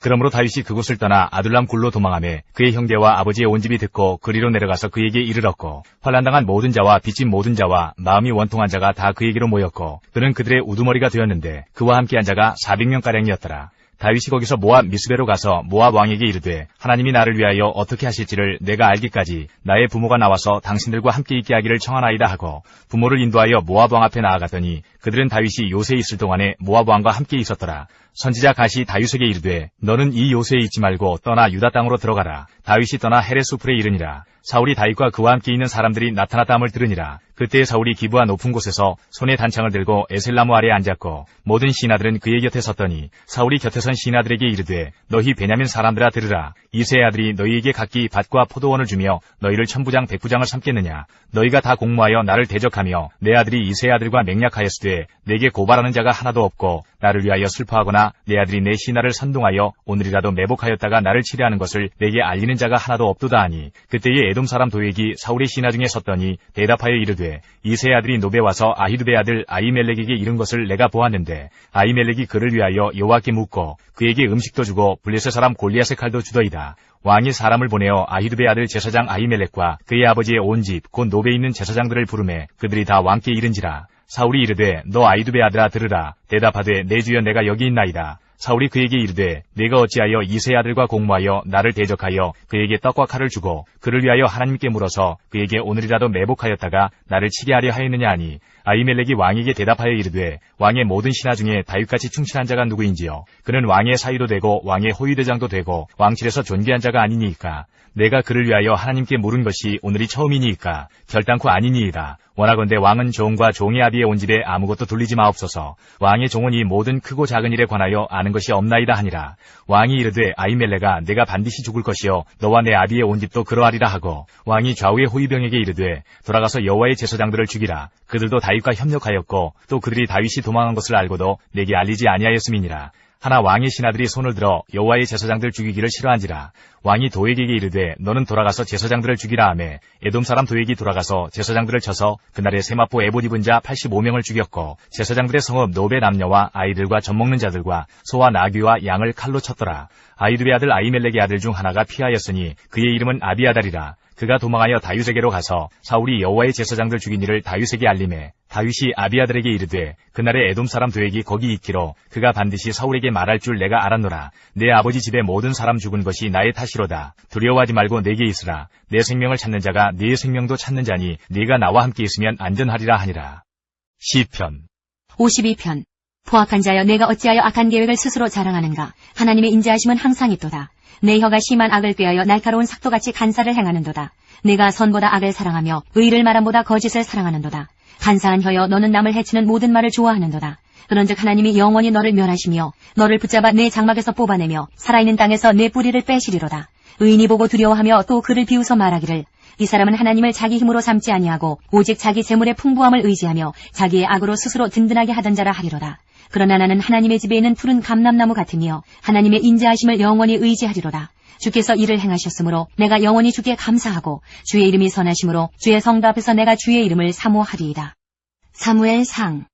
그러므로 다윗이 그곳을 떠나 아둘람 굴로 도망하매 그의 형제와 아버지의 온 집이 듣고 그리로 내려가서 그에게 이르렀고 환난당한 모든 자와 빚진 모든 자와 마음이 원통한 자가 다 그에게로 모였고 그는 그들의 우두머리가 되었는데 그와 함께한 자가 400명가량이었더라. 다윗이 거기서 모압 미스베로 가서 모압 왕에게 이르되 하나님이 나를 위하여 어떻게 하실지를 내가 알기까지 나의 부모가 나와서 당신들과 함께 있게 하기를 청하나이다 하고 부모를 인도하여 모압 왕 앞에 나아갔더니 그들은 다윗이 요새에 있을 동안에 모압 왕과 함께 있었더라. 선지자 갓이 다윗에게 이르되 너는 이 요새에 있지 말고 떠나 유다 땅으로 들어가라. 다윗이 떠나 헤레스우풀에 이르니라. 사울이 다윗과 그와 함께 있는 사람들이 나타났다함을 들으니라. 그때 사울이 기브아 높은 곳에서 손에 단창을 들고 에셀나무 아래에 앉았고 모든 시나들은 그의 곁에 섰더니 사울이 곁에 선 시나들에게 이르되 너희 베냐민 사람들아 들으라. 이새의 아들이 너희에게 각기 밭과 포도원을 주며 너희를 천부장 백부장을 삼겠느냐. 너희가 다 공모하여 나를 대적하며 내 아들이 이새의 아들과 맹약하였으되 내게 고발하는 자가 하나도 없고 나를 위하여 슬퍼하거나 내 아들이 내 시나를 선동하여 오늘이라도 매복하였다가 나를 치려하는 것을 내게 알리는 자가 하나도 없도다 하니 그때에 에돔 사람 도액이 사울의 시나 중에 섰더니 대답하여 이르되 이새의 아들이 노베 와서 아히두베 아들 아히멜렉에게 이른 것을 내가 보았는데 아히멜렉이 그를 위하여 여호와께 묻고 그에게 음식도 주고 블레셋 사람 골리앗의 칼도 주더이다. 왕이 사람을 보내어 아히두베 아들 제사장 아히멜렉과 그의 아버지의 온 집 곧 노베에 있는 제사장들을 부르매 그들이 다 왕께 이른지라. 사울이 이르되 너 아히두베 아들아 들으라. 대답하되 내 주여 내가 여기 있나이다. 사울이 그에게 이르되 내가 어찌하여 이새의 아들과 공모하여 나를 대적하여 그에게 떡과 칼을 주고 그를 위하여 하나님께 물어서 그에게 오늘이라도 매복하였다가 나를 치게 하려 하였느냐 하니 아히멜렉이 왕에게 대답하여 이르되 왕의 모든 신하 중에 다윗같이 충실한 자가 누구인지요. 그는 왕의 사위도 되고 왕의 호위대장도 되고 왕실에서 존귀한 자가 아니니이까. 내가 그를 위하여 하나님께 물은 것이 오늘이 처음이니이까 결단코 아니니이다. 원하건대 왕은 종과 종의 아비의 온 집에 아무것도 돌리지 마옵소서. 왕의 종은 이 모든 크고 작은 일에 관하여 아는 것이 없나이다 하니라. 왕이 이르되 아히멜렉아 내가 반드시 죽을 것이요 너와 내 아비의 온 집도 그러하리라 하고 왕이 좌우의 호위병에게 이르되 돌아가서 여호와의 제사장들을 죽이라. 그들도 다윗과 협력하였고 또 그들이 다윗이 도망한 것을 알고도 내게 알리지 아니하였음이니라. 하나 왕의 신하들이 손을 들어 여호와의 제사장들 죽이기를 싫어한지라. 왕이 도액에게 이르되 너는 돌아가서 제사장들을 죽이라 하매 에돔 사람 도액이 돌아가서 제사장들을 쳐서 그날에 세마포 에봇 입은 자 85명을 죽였고 제사장들의 성읍 노베 남녀와 아이들과 젖먹는 자들과 소와 나귀와 양을 칼로 쳤더라. 아히두베 아들 아히멜렉의 아들 중 하나가 피하였으니 그의 이름은 아비아달이라. 그가 도망하여 다윗에게로 가서 사울이 여호와의 제사장들 죽인 일을 다윗에게 알림해 다윗이 아비아들에게 이르되 그날에 에돔 사람 도액이 거기 있기로 그가 반드시 사울에게 말할 줄 내가 알았노라. 내 아버지 집에 모든 사람 죽은 것이 나의 탓이로다. 두려워하지 말고 내게 있으라. 내 생명을 찾는 자가 네 생명도 찾는 자니 네가 나와 함께 있으면 안전하리라 하니라. 시편 52편. 포악한 자여 내가 어찌하여 악한 계획을 스스로 자랑하는가. 하나님의 인자하심은 항상 있도다. 내 혀가 심한 악을 꾀하여 날카로운 삭도같이 간사를 행하는도다. 내가 선보다 악을 사랑하며 의를 말함보다 거짓을 사랑하는도다. 간사한 혀여 너는 남을 해치는 모든 말을 좋아하는도다. 그런즉 하나님이 영원히 너를 멸하시며 너를 붙잡아 내 장막에서 뽑아내며 살아있는 땅에서 내 뿌리를 빼시리로다. 의인이 보고 두려워하며 또 그를 비웃어 말하기를 이 사람은 하나님을 자기 힘으로 삼지 아니하고 오직 자기 재물의 풍부함을 의지하며 자기의 악으로 스스로 든든하게 하던 자라 하리로다. 그러나 나는 하나님의 집에 있는 푸른 감람나무 같으니요 하나님의 인자하심을 영원히 의지하리로다. 주께서 이를 행하셨으므로 내가 영원히 주께 감사하고 주의 이름이 선하심으로 주의 성도 앞에서 내가 주의 이름을 사모하리이다. 사무엘상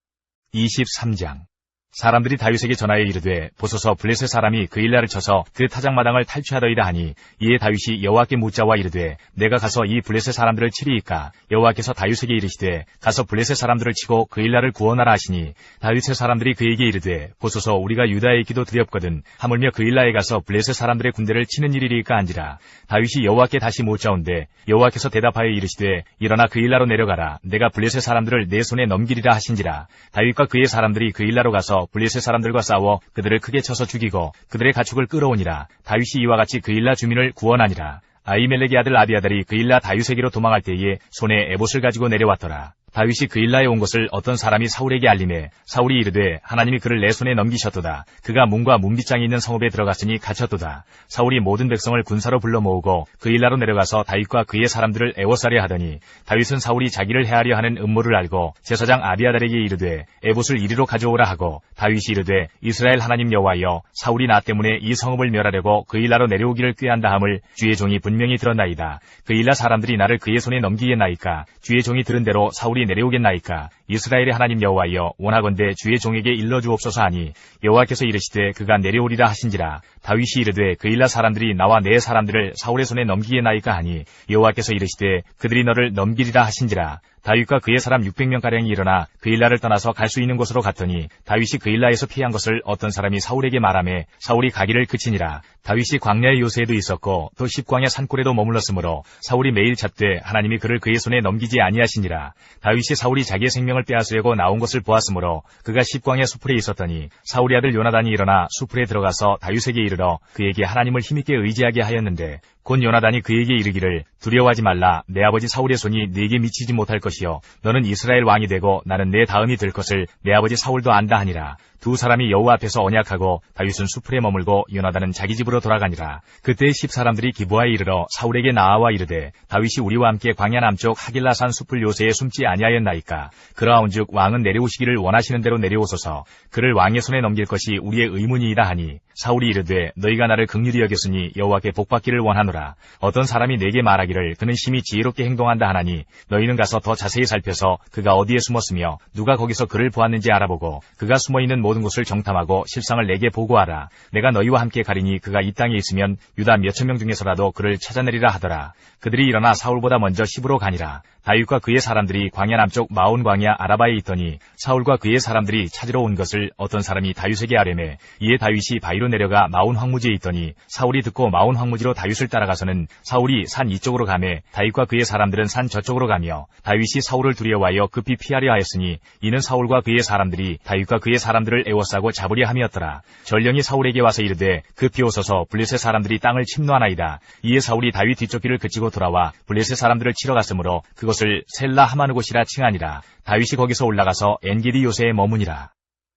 23장. 사람들이 다윗에게 전하여 이르되 보소서 블레셋 사람이 그 일날을 쳐서 그 타작마당을 탈취하더이다 하니 이에 다윗이 여호와께 묻자와 이르되 내가 가서 이 블레셋 사람들을 치리이까. 여호와께서 다윗에게 이르시되 가서 블레셋 사람들을 치고 그 일날을 구원하라 하시니 다윗의 사람들이 그에게 이르되 보소서 우리가 유다에 있기도 두렵거든 하물며 그 일날에 가서 블레셋 사람들의 군대를 치는 일이리까 한지라. 다윗이 여호와께 다시 묻자온데 여호와께서 대답하여 이르시되 일어나 그 일라로 내려가라. 내가 블레셋 사람들을 내 손에 넘기리라 하신지라. 다윗과 그의 사람들이 그 일라로 가서 블레셋 사람들과 싸워 그들을 크게 쳐서 죽이고 그들의 가축을 끌어오니라. 다윗이 이와 같이 그 일라 주민을 구원하니라. 아히멜렉의 아들 아비아달이 그 일라 다윗에게로 도망할 때에 손에 에봇을 가지고 내려왔더라. 다윗이 그 일라에 온 것을 어떤 사람이 사울에게 알림해 사울이 이르되 하나님이 그를 내 손에 넘기셨도다. 그가 문과 문빗장이 있는 성읍에 들어갔으니 갇혔도다. 사울이 모든 백성을 군사로 불러 모으고 그 일라로 내려가서 다윗과 그의 사람들을 애워싸려 하더니 다윗은 사울이 자기를 해하려 하는 음모를 알고 제사장 아비아달에게 이르되 에봇을 이리로 가져오라 하고 다윗이 이르되 이스라엘 하나님 여호와여 사울이 나 때문에 이 성읍을 멸하려고 그 일라로 내려오기를 꾀한다 함을 주의 종이 분명히 들었나이다. 그 일라 사람들이 나를 그의 손에 넘기겠나이까. 주의 종이 들은 대로 사울이 내려오겠나이까. 이스라엘의 하나님 여호와여 원하건대 주의 종에게 일러주옵소서 하니 여호와께서 이르시되 그가 내려오리라 하신지라. 다윗이 이르되 그 일라 사람들이 나와 내 사람들을 사울의 손에 넘기겠나이까 하니 여호와께서 이르시되 그들이 너를 넘기리라 하신지라. 다윗과 그의 사람 600명가량이 일어나 그 일라를 떠나서 갈 수 있는 곳으로 갔더니 다윗이 그 일라에서 피한 것을 어떤 사람이 사울에게 말하매 사울이 가기를 그치니라. 다윗이 광야의 요새에도 있었고 또 십광야 산골에도 머물렀으므로 사울이 매일 찾되 하나님이 그를 그의 손에 넘기지 아니하시니라. 다윗이 사울이 자기의 생명을 빼앗으려고 나온 것을 보았으므로 그가 십광야 수풀에 있었더니 사울의 아들 요나단이 일어나 수풀에 들어가서 다윗에게 이르러 그에게 하나님을 힘있게 의지하게 하였는데 곧 요나단이 그에게 이르기를 두려워하지 말라. 내 아버지 사울의 손이 네게 미치지 못할 것이요 너는 이스라엘 왕이 되고 나는 내 다음이 될 것을 내 아버지 사울도 안다 하니라. 두 사람이 여호와 앞에서 언약하고 다윗은 수풀에 머물고 요나단은 자기 집으로 돌아가니라. 그때 10사람들이 기브아에 이르러 사울에게 나아와 이르되 다윗이 우리와 함께 광야 남쪽 하길라산 수풀 요새에 숨지 아니하였나이까. 그러하온즉 왕은 내려오시기를 원하시는 대로 내려오소서. 그를 왕의 손에 넘길 것이 우리의 의문이이다 하니 사울이 이르되 너희가 나를 긍휼히 여겼으니 여호와께 복받기를 원하노라. 어떤 사람이 내게 말하기를 그는 심히 지혜롭게 행동한다 하나니 너희는 가서 더 자세히 살펴서 그가 어디에 숨었으며 누가 거기서 그를 보았는지 알아보고 그가 숨어있는 모든 곳을 정탐하고 실상을 내게 보고하라. 내가 너희와 함께 가리니 그가 이 땅에 있으면 유다 몇천 명 중에서라도 그를 찾아내리라 하더라. 그들이 일어나 사울보다 먼저 시브로 가니라. 다윗과 그의 사람들이 광야 남쪽 마온 광야 아라바에 있더니 사울과 그의 사람들이 찾으러 온 것을 어떤 사람이 다윗에게 아뢰매 이에 다윗이 바위로 내려가 마온 황무지에 있더니 사울이 듣고 마온 황무지로 다윗을 따라가서는 사울이 산 이쪽으로 가매 다윗과 그의 사람들은 산 저쪽으로 가며 다윗이 사울을 두려워하여 급히 피하려 하였으니 이는 사울과 그의 사람들이 다윗과 그의 사람들을 애워싸고 잡으려 함이었더라. 전령이 사울에게 와서 이르되 급히 오소서 블레셋 사람들이 땅을 침노하나이다. 이에 사울이 다윗 뒤쫓기를 그치고 돌아와 블레셋 사람들을 치러 갔으므로 그것을 셀라 하마느 곳이라 칭하니라. 다윗이 거기서 올라가서 엔게디 요새에 머무니라.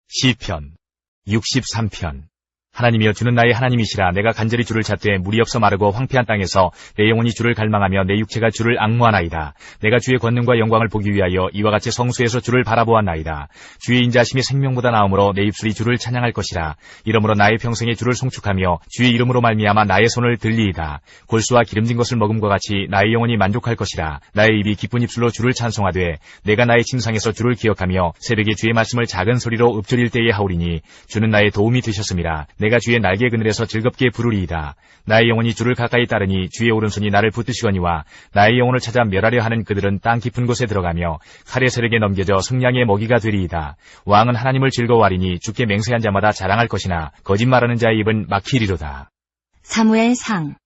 시편 63편. 하나님이여 주는 나의 하나님이시라. 내가 간절히 주를 찾되 물이 없어 마르고 황폐한 땅에서 내 영혼이 주를 갈망하며 내 육체가 주를 앙모하나이다. 내가 주의 권능과 영광을 보기 위하여 이와 같이 성수에서 주를 바라보았나이다. 주의 인자하심이 생명보다 나음으로 내 입술이 주를 찬양할 것이라. 이러므로 나의 평생에 주를 송축하며 주의 이름으로 말미암아 나의 손을 들리이다. 골수와 기름진 것을 먹음과 같이 나의 영혼이 만족할 것이라. 나의 입이 기쁜 입술로 주를 찬송하되 내가 나의 침상에서 주를 기억하며 새벽에 주의 말씀을 작은 소리로 읊조릴 때에 하오리니 주는 나의 도움이 되셨음이라. 내가 주의 날개 그늘에서 즐겁게 부르리이다. 나의 영혼이 주를 가까이 따르니 주의 오른손이 나를 붙드시거니와 나의 영혼을 찾아 멸하려 하는 그들은 땅 깊은 곳에 들어가며 칼의 세력에 넘겨져 승량의 먹이가 되리이다. 왕은 하나님을 즐거워하리니 주께 맹세한 자마다 자랑할 것이나 거짓말하는 자의 입은 막히리로다. 사무엘상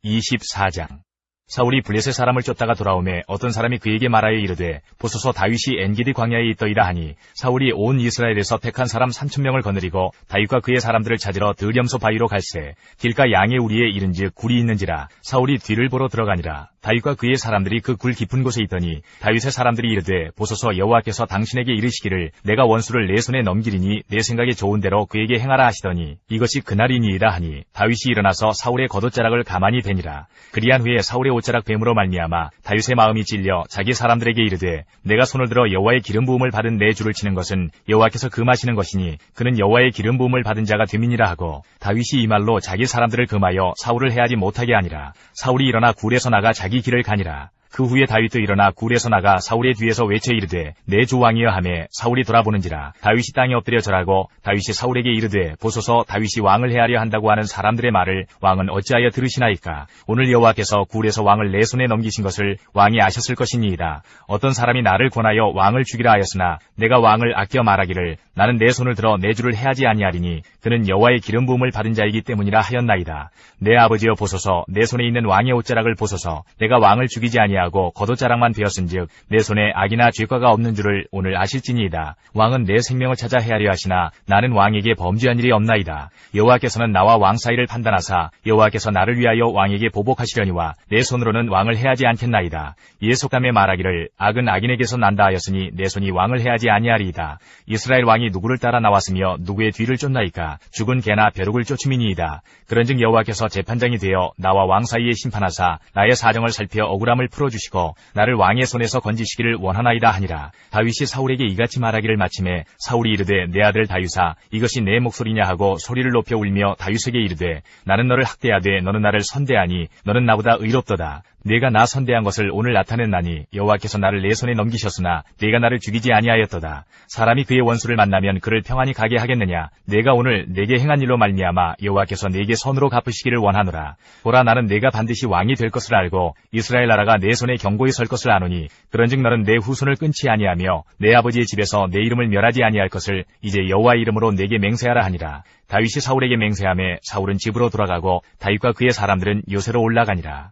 24장. 사울이 블레셋 사람을 쫓다가 돌아오매 어떤 사람이 그에게 말하여 이르되 보소서 다윗이 엔게디 광야에 있더이다 하니 사울이 온 이스라엘에서 택한 사람 3,000명을 거느리고 다윗과 그의 사람들을 찾으러 드염소 바위로 갈새 길가 양의 우리에 이른즉 굴이 있는지라. 사울이 뒤를 보러 들어가니라. 다윗과 그의 사람들이 그 굴 깊은 곳에 있더니 다윗의 사람들이 이르되 보소서 여호와께서 당신에게 이르시기를 내가 원수를 내 손에 넘기리니 내 생각에 좋은 대로 그에게 행하라 하시더니 이것이 그날이니이다 하니 다윗이 일어나서 사울의 겉옷자락을 가만히 베니라. 그리한 후에 사울의 옷자락 뱀으로 말미암아 다윗의 마음이 찔려 자기 사람들에게 이르되 내가 손을 들어 여호와의 기름 부음을 받은 내 주를 치는 것은 여호와께서 금하시는 것이니 그는 여호와의 기름 부음을 받은 자가 됨이니라 하고 다윗이 이 말로 자기 사람들을 금하여 사울을 해하지 못하게 하니라. 사울이 일어나 굴에서 나가 자기 길을 가니라. 그 후에 다윗도 일어나 굴에서 나가 사울의 뒤에서 외쳐 이르되 내 주 왕이여 하매 사울이 돌아보는지라. 다윗이 땅에 엎드려 절하고 다윗이 사울에게 이르되 보소서 다윗이 왕을 해하려 한다고 하는 사람들의 말을 왕은 어찌하여 들으시나이까. 오늘 여호와께서 굴에서 왕을 내 손에 넘기신 것을 왕이 아셨을 것이니이다. 어떤 사람이 나를 권하여 왕을 죽이라 하였으나 내가 왕을 아껴 말하기를 나는 내 손을 들어 내 주를 해하지 아니하리니 그는 여호와의 기름 부음을 받은 자이기 때문이라 하였나이다. 내 아버지여 보소서 내 손에 있는 왕의 옷자락을 보소서. 내가 왕을 죽이지 아니하고 겉옷자락만 베었은즉 내 손에 악이나 죄과가 없는 줄을 오늘 아실지니이다. 왕은 내 생명을 찾아 헤아려 하시나 나는 왕에게 범죄한 일이 없나이다. 여호와께서는 나와 왕 사이를 판단하사 여호와께서 나를 위하여 왕에게 보복하시려니와 내 손으로는 왕을 해하지 않겠나이다. 이에 속담에 말하기를 악은 악인에게서 난다 하였으니 내 손이 왕을 해하지 아니하리이다. 이스라엘 왕이 누구를 따라 나왔으며 누구의 뒤를 쫓나이까. 죽은 개나 벼룩을 쫓음이니이다. 그런즉 여호와께서 재판장이 되어 나와 왕 사이에 심판하사 나의 사정을 살펴 억울함을 풀어주시고 나를 왕의 손에서 건지시기를 원하나이다 하니라. 다윗이 사울에게 이같이 말하기를 마침에 사울이 이르되 내 아들 다윗아 이것이 내 목소리냐 하고 소리를 높여 울며 다윗에게 이르되 나는 너를 학대하되 너는 나를 선대하니 너는 나보다 의롭도다. 내가 나 선대한 것을 오늘 나타냈나니 여호와께서 나를 내 손에 넘기셨으나 내가 나를 죽이지 아니하였도다. 사람이 그의 원수를 만나면 그를 평안히 가게 하겠느냐. 내가 오늘 내게 행한 일로 말미암아 여호와께서 내게 선으로 갚으시기를 원하노라. 보라 나는 내가 반드시 왕이 될 것을 알고 이스라엘 나라가 내 손에 견고히 설 것을 아노니 그런즉 너는 내 후손을 끊지 아니하며 내 아버지의 집에서 내 이름을 멸하지 아니할 것을 이제 여호와의 이름으로 내게 맹세하라 하니라. 다윗이 사울에게 맹세하매 사울은 집으로 돌아가고 다윗과 그의 사람들은 요새로 올라가니라.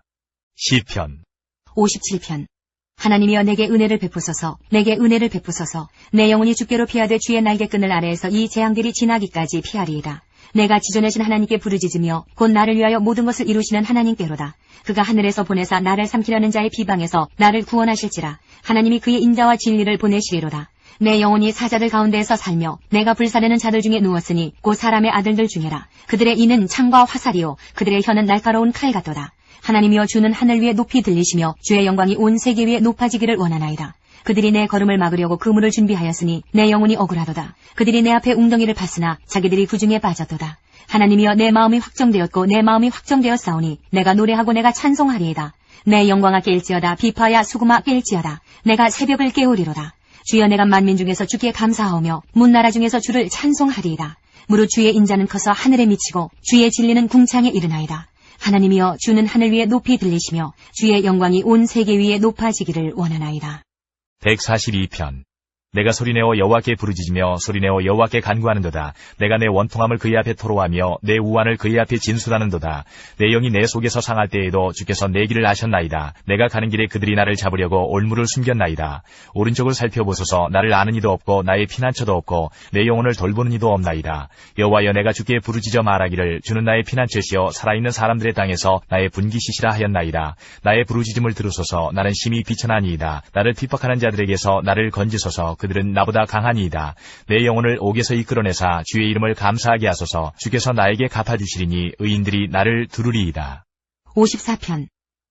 시편 57편. 하나님이여 내게 은혜를 베푸소서. 내게 은혜를 베푸소서. 내 영혼이 주께로 피하되 주의 날개끈을 아래에서 이 재앙들이 지나기까지 피하리이다. 내가 지존하신 하나님께 부르짖으며 곧 나를 위하여 모든 것을 이루시는 하나님께로다. 그가 하늘에서 보내사 나를 삼키려는 자의 비방에서 나를 구원하실지라. 하나님이 그의 인자와 진리를 보내시리로다. 내 영혼이 사자들 가운데에서 살며 내가 불사르는 자들 중에 누웠으니 곧 사람의 아들들 중에라. 그들의 이는 창과 화살이요 그들의 혀는 날카로운 칼 같도다. 하나님이여 주는 하늘 위에 높이 들리시며 주의 영광이 온 세계 위에 높아지기를 원하나이다. 그들이 내 걸음을 막으려고 그물을 준비하였으니 내 영혼이 억울하도다. 그들이 내 앞에 웅덩이를 팠으나 자기들이 구중에 빠졌도다. 하나님이여 내 마음이 확정되었고 내 마음이 확정되었사오니 내가 노래하고 내가 찬송하리이다. 내 영광아 깰지어다. 비파야 수구마 깰지어다. 내가 새벽을 깨우리로다. 주여 내가 만민 중에서 주께 감사하오며 문나라 중에서 주를 찬송하리이다. 무릇 주의 인자는 커서 하늘에 미치고 주의 진리는 궁창에 이르나이다. 하나님이여 주는 하늘 위에 높이 들리시며 주의 영광이 온 세계 위에 높아지기를 원하나이다. 142편. 내가 소리내어 여호와께 부르짖으며 소리내어 여호와께 간구하는도다. 내가 내 원통함을 그의 앞에 토로하며 내 우환을 그의 앞에 진술하는도다. 내 영이 내 속에서 상할 때에도 주께서 내 길을 아셨나이다. 내가 가는 길에 그들이 나를 잡으려고 올무를 숨겼나이다. 오른쪽을 살펴보소서. 나를 아는 이도 없고 나의 피난처도 없고 내 영혼을 돌보는 이도 없나이다. 여호와여 내가 주께 부르짖어 말하기를 주는 나의 피난처시여 살아있는 사람들의 땅에서 나의 분기시시라 하였나이다. 나의 부르짖음을 들으소서. 나는 심히 비천하니이다. 나를 핍박하는 자들에게서 나를 건지소서. 그들은 나보다 강하니이다. 내 영혼을 옥에서 이끌어내사 주의 이름을 감사하게 하소서. 주께서 나에게 갚아주시리니 의인들이 나를 두루리이다. 54편.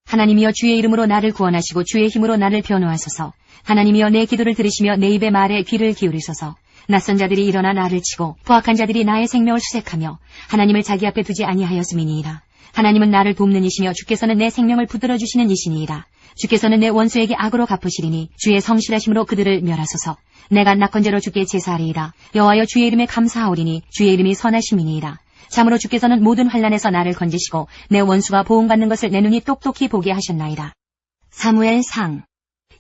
하나님이여 주의 이름으로 나를 구원하시고 주의 힘으로 나를 변호하소서. 하나님이여 내 기도를 들으시며 내 입의 말에 귀를 기울이소서. 낯선 자들이 일어나 나를 치고 포악한 자들이 나의 생명을 수색하며 하나님을 자기 앞에 두지 아니하였음이니이다. 하나님은 나를 돕는 이시며 주께서는 내 생명을 붙들어 주시는 이시니이다. 주께서는 내 원수에게 악으로 갚으시리니 주의 성실하심으로 그들을 멸하소서. 내가 낙헌제로 주께 제사하리이다. 여호와여 주의 이름에 감사하오리니 주의 이름이 선하심이니이다. 참으로 주께서는 모든 환난에서 나를 건지시고 내 원수가 보응받는 것을 내 눈이 똑똑히 보게 하셨나이다. 사무엘상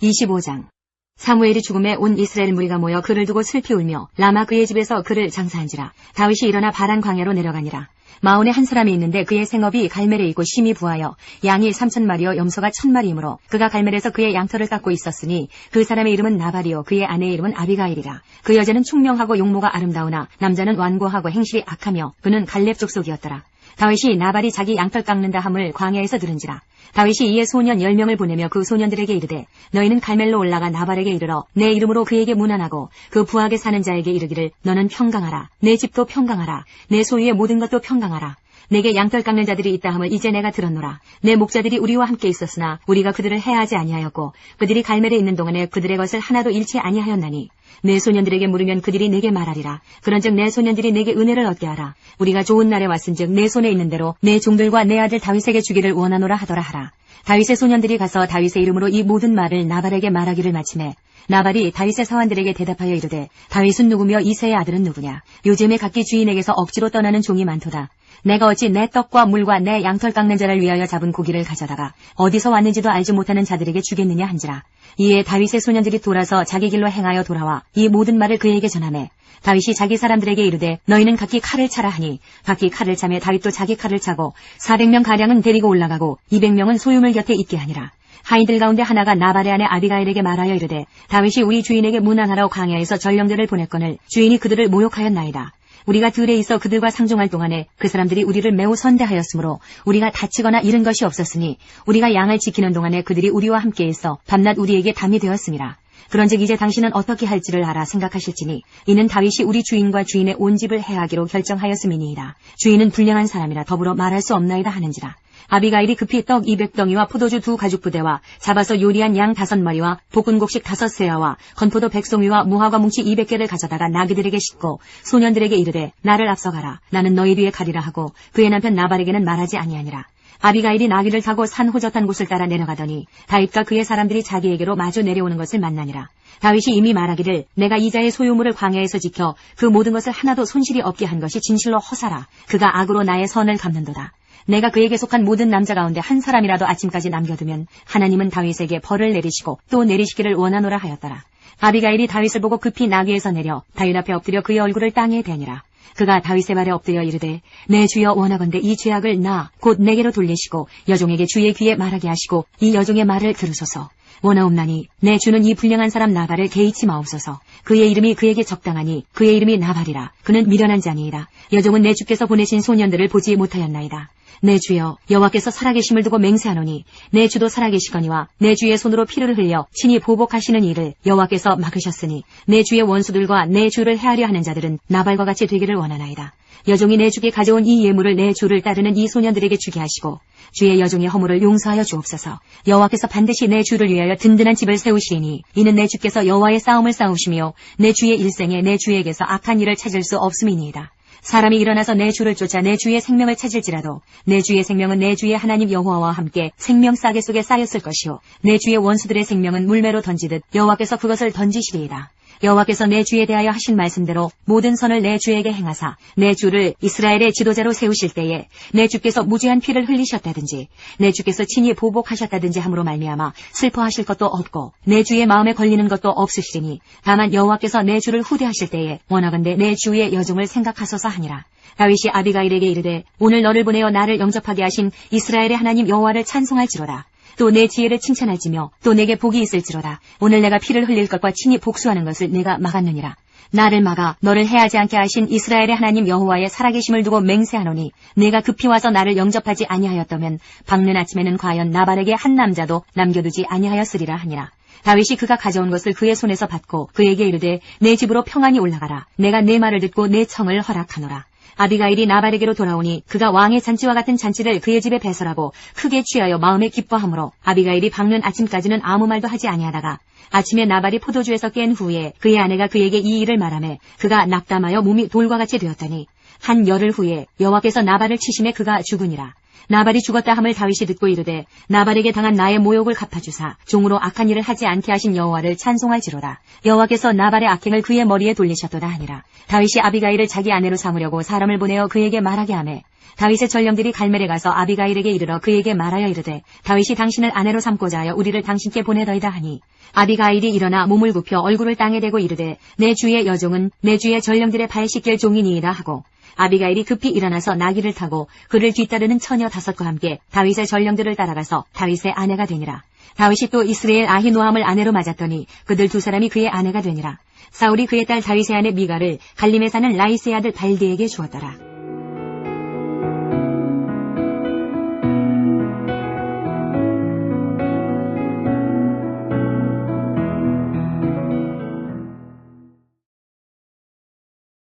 25장. 사무엘이 죽음에 온 이스라엘 무리가 모여 그를 두고 슬피 울며 라마 그의 집에서 그를 장사한지라. 다윗이 일어나 바란 광야로 내려가니라. 마온에 한 사람이 있는데 그의 생업이 갈멜이고 심히 부하여 양이 3,000마리요 염소가 1,000마리이므로 그가 갈멜에서 그의 양털을 깎고 있었으니 그 사람의 이름은 나발이요 그의 아내의 이름은 아비가일이라. 그 여자는 총명하고 용모가 아름다우나 남자는 완고하고 행실이 악하며 그는 갈렙 족속이었더라. 다윗이 나발이 자기 양털 깎는다 함을 광야에서 들은지라. 다윗이 이에 소년 10명을 보내며 그 소년들에게 이르되 너희는 갈멜로 올라가 나발에게 이르러 내 이름으로 그에게 문안하고 그 부하게 사는 자에게 이르기를 너는 평강하라. 내 집도 평강하라. 내 소유의 모든 것도 평강하라. 내게 양털 깎는 자들이 있다 함을 이제 내가 들었노라. 내 목자들이 우리와 함께 있었으나 우리가 그들을 해하지 아니하였고 그들이 갈멜에 있는 동안에 그들의 것을 하나도 잃지 아니하였나니 내 소년들에게 물으면 그들이 내게 말하리라. 그런즉 내 소년들이 내게 은혜를 얻게 하라. 우리가 좋은 날에 왔은즉 내 손에 있는 대로 내 종들과 내 아들 다윗에게 주기를 원하노라 하더라 하라. 다윗의 소년들이 가서 다윗의 이름으로 이 모든 말을 나발에게 말하기를 마치매 나발이 다윗의 사환들에게 대답하여 이르되 다윗은 누구며 이새의 아들은 누구냐. 요즘에 각기 주인에게서 억지로 떠나는 종이 많도다. 내가 어찌 내 떡과 물과 내 양털 깎는 자를 위하여 잡은 고기를 가져다가 어디서 왔는지도 알지 못하는 자들에게 주겠느냐 한지라. 이에 다윗의 소년들이 돌아서 자기 길로 행하여 돌아와 이 모든 말을 그에게 전하매 다윗이 자기 사람들에게 이르되 너희는 각기 칼을 차라 하니 각기 칼을 차매 다윗도 자기 칼을 차고 400명 가량은 데리고 올라가고 200명은 소유물 곁에 있게 하니라. 하인들 가운데 하나가 나발의 아내 아비가일에게 말하여 이르되 다윗이 우리 주인에게 문안하러 광야에서 전령들을 보냈거늘 주인이 그들을 모욕하였나이다. 우리가 들에 있어 그들과 상종할 동안에 그 사람들이 우리를 매우 선대하였으므로 우리가 다치거나 잃은 것이 없었으니 우리가 양을 지키는 동안에 그들이 우리와 함께 있어 밤낮 우리에게 담이 되었습니다. 그런즉 이제 당신은 어떻게 할지를 알아 생각하실지니 이는 다윗이 우리 주인과 주인의 온 집을 해하기로 결정하였음이니이다. 주인은 불량한 사람이라 더불어 말할 수 없나이다 하는지라. 아비가일이 급히 떡 200덩이와 포도주 2가죽부대와 잡아서 요리한 양 5마리와 볶은 곡식 5세아와 건포도 100송이와 무화과 뭉치 200개를 가져다가 나귀들에게 싣고 소년들에게 이르되 나를 앞서가라. 나는 너희 뒤에 가리라 하고 그의 남편 나발에게는 말하지 아니하니라. 아비가일이 나귀를 타고 산 호젓한 곳을 따라 내려가더니 다윗과 그의 사람들이 자기에게로 마주 내려오는 것을 만나니라. 다윗이 이미 말하기를 내가 이자의 소유물을 광야에서 지켜 그 모든 것을 하나도 손실이 없게 한 것이 진실로 허사라. 그가 악으로 나의 선을 갚는도다. 내가 그에게 속한 모든 남자 가운데 한 사람이라도 아침까지 남겨두면 하나님은 다윗에게 벌을 내리시고 또 내리시기를 원하노라 하였더라. 아비가일이 다윗을 보고 급히 나귀에서 내려 다윗 앞에 엎드려 그의 얼굴을 땅에 대니라. 그가 다윗의 발에 엎드려 이르되 내 주여 원하건대 이 죄악을 나 곧 내게로 돌리시고 여종에게 주의 귀에 말하게 하시고 이 여종의 말을 들으소서. 원하옵나니 내 주는 이 불량한 사람 나발을 개의치 마옵소서. 그의 이름이 그에게 적당하니 그의 이름이 나발이라. 그는 미련한 자니이다. 여종은 내 주께서 보내신 소년들을 보지 못하였나이다. 내 주여 여호와께서 살아계심을 두고 맹세하노니 내 주도 살아계시거니와 내 주의 손으로 피를 흘려 친히 보복하시는 일을 여호와께서 막으셨으니 내 주의 원수들과 내 주를 해하려 하는 자들은 나발과 같이 되기를 원하나이다. 여종이 내 주께 가져온 이 예물을 내 주를 따르는 이 소년들에게 주게 하시고 주의 여종의 허물을 용서하여 주옵소서. 여호와께서 반드시 내 주를 위하여 든든한 집을 세우시리니 이는 내 주께서 여호와의 싸움을 싸우시며 내 주의 일생에 내 주에게서 악한 일을 찾을 수 없음이니이다. 사람이 일어나서 내 주를 쫓아 내 주의 생명을 찾을지라도 내 주의 생명은 내 주의 하나님 여호와와 함께 생명 싸개 속에 쌓였을 것이요 내 주의 원수들의 생명은 물매로 던지듯 여호와께서 그것을 던지시리이다. 여호와께서 내 주에 대하여 하신 말씀대로 모든 선을 내 주에게 행하사 내 주를 이스라엘의 지도자로 세우실 때에 내 주께서 무죄한 피를 흘리셨다든지 내 주께서 친히 보복하셨다든지 함으로 말미암아 슬퍼하실 것도 없고 내 주의 마음에 걸리는 것도 없으시리니 다만 여호와께서 내 주를 후대하실 때에 원하건대 내 주의 여종을 생각하소서 하니라. 다윗이 아비가일에게 이르되 오늘 너를 보내어 나를 영접하게 하신 이스라엘의 하나님 여호와를 찬송할지로다. 또 내 지혜를 칭찬할지며 또 내게 복이 있을지로다. 오늘 내가 피를 흘릴 것과 친히 복수하는 것을 내가 막았느니라. 나를 막아 너를 해하지 않게 하신 이스라엘의 하나님 여호와의 살아계심을 두고 맹세하노니 내가 급히 와서 나를 영접하지 아니하였다면 밝는 아침에는 과연 나발에게 한 남자도 남겨두지 아니하였으리라 하니라. 다윗이 그가 가져온 것을 그의 손에서 받고 그에게 이르되 내 집으로 평안히 올라가라. 내가 내 말을 듣고 내 청을 허락하노라. 아비가일이 나발에게로 돌아오니 그가 왕의 잔치와 같은 잔치를 그의 집에 배설하고 크게 취하여 마음에 기뻐하므로 아비가일이 밝는 아침까지는 아무 말도 하지 아니하다가 아침에 나발이 포도주에서 깬 후에 그의 아내가 그에게 이 일을 말하매 그가 낙담하여 몸이 돌과 같이 되었더니 한 열흘 후에 여호와께서 나발을 치심에 그가 죽으니라. 나발이 죽었다 함을 다윗이 듣고 이르되 나발에게 당한 나의 모욕을 갚아주사 종으로 악한 일을 하지 않게 하신 여호와를 찬송할지로다. 여호와께서 나발의 악행을 그의 머리에 돌리셨도다 하니라. 다윗이 아비가일을 자기 아내로 삼으려고 사람을 보내어 그에게 말하게 하매 다윗의 전령들이 갈멜에 가서 아비가일에게 이르러 그에게 말하여 이르되 다윗이 당신을 아내로 삼고자 하여 우리를 당신께 보내더이다 하니 아비가일이 일어나 몸을 굽혀 얼굴을 땅에 대고 이르되 내 주의 여종은 내 주의 전령들의 발 씻길 종이니이다 하고 아비가일이 급히 일어나서 나귀를 타고 그를 뒤따르는 처녀 5과 함께 다윗의 전령들을 따라가서 다윗의 아내가 되니라. 다윗이 또 이스라엘 아히노함을 아내로 맞았더니 그들 2사람이 그의 아내가 되니라. 사울이 그의 딸 다윗의 아내 미가를 갈림에 사는 라이스의 아들 발디에게 주었더라.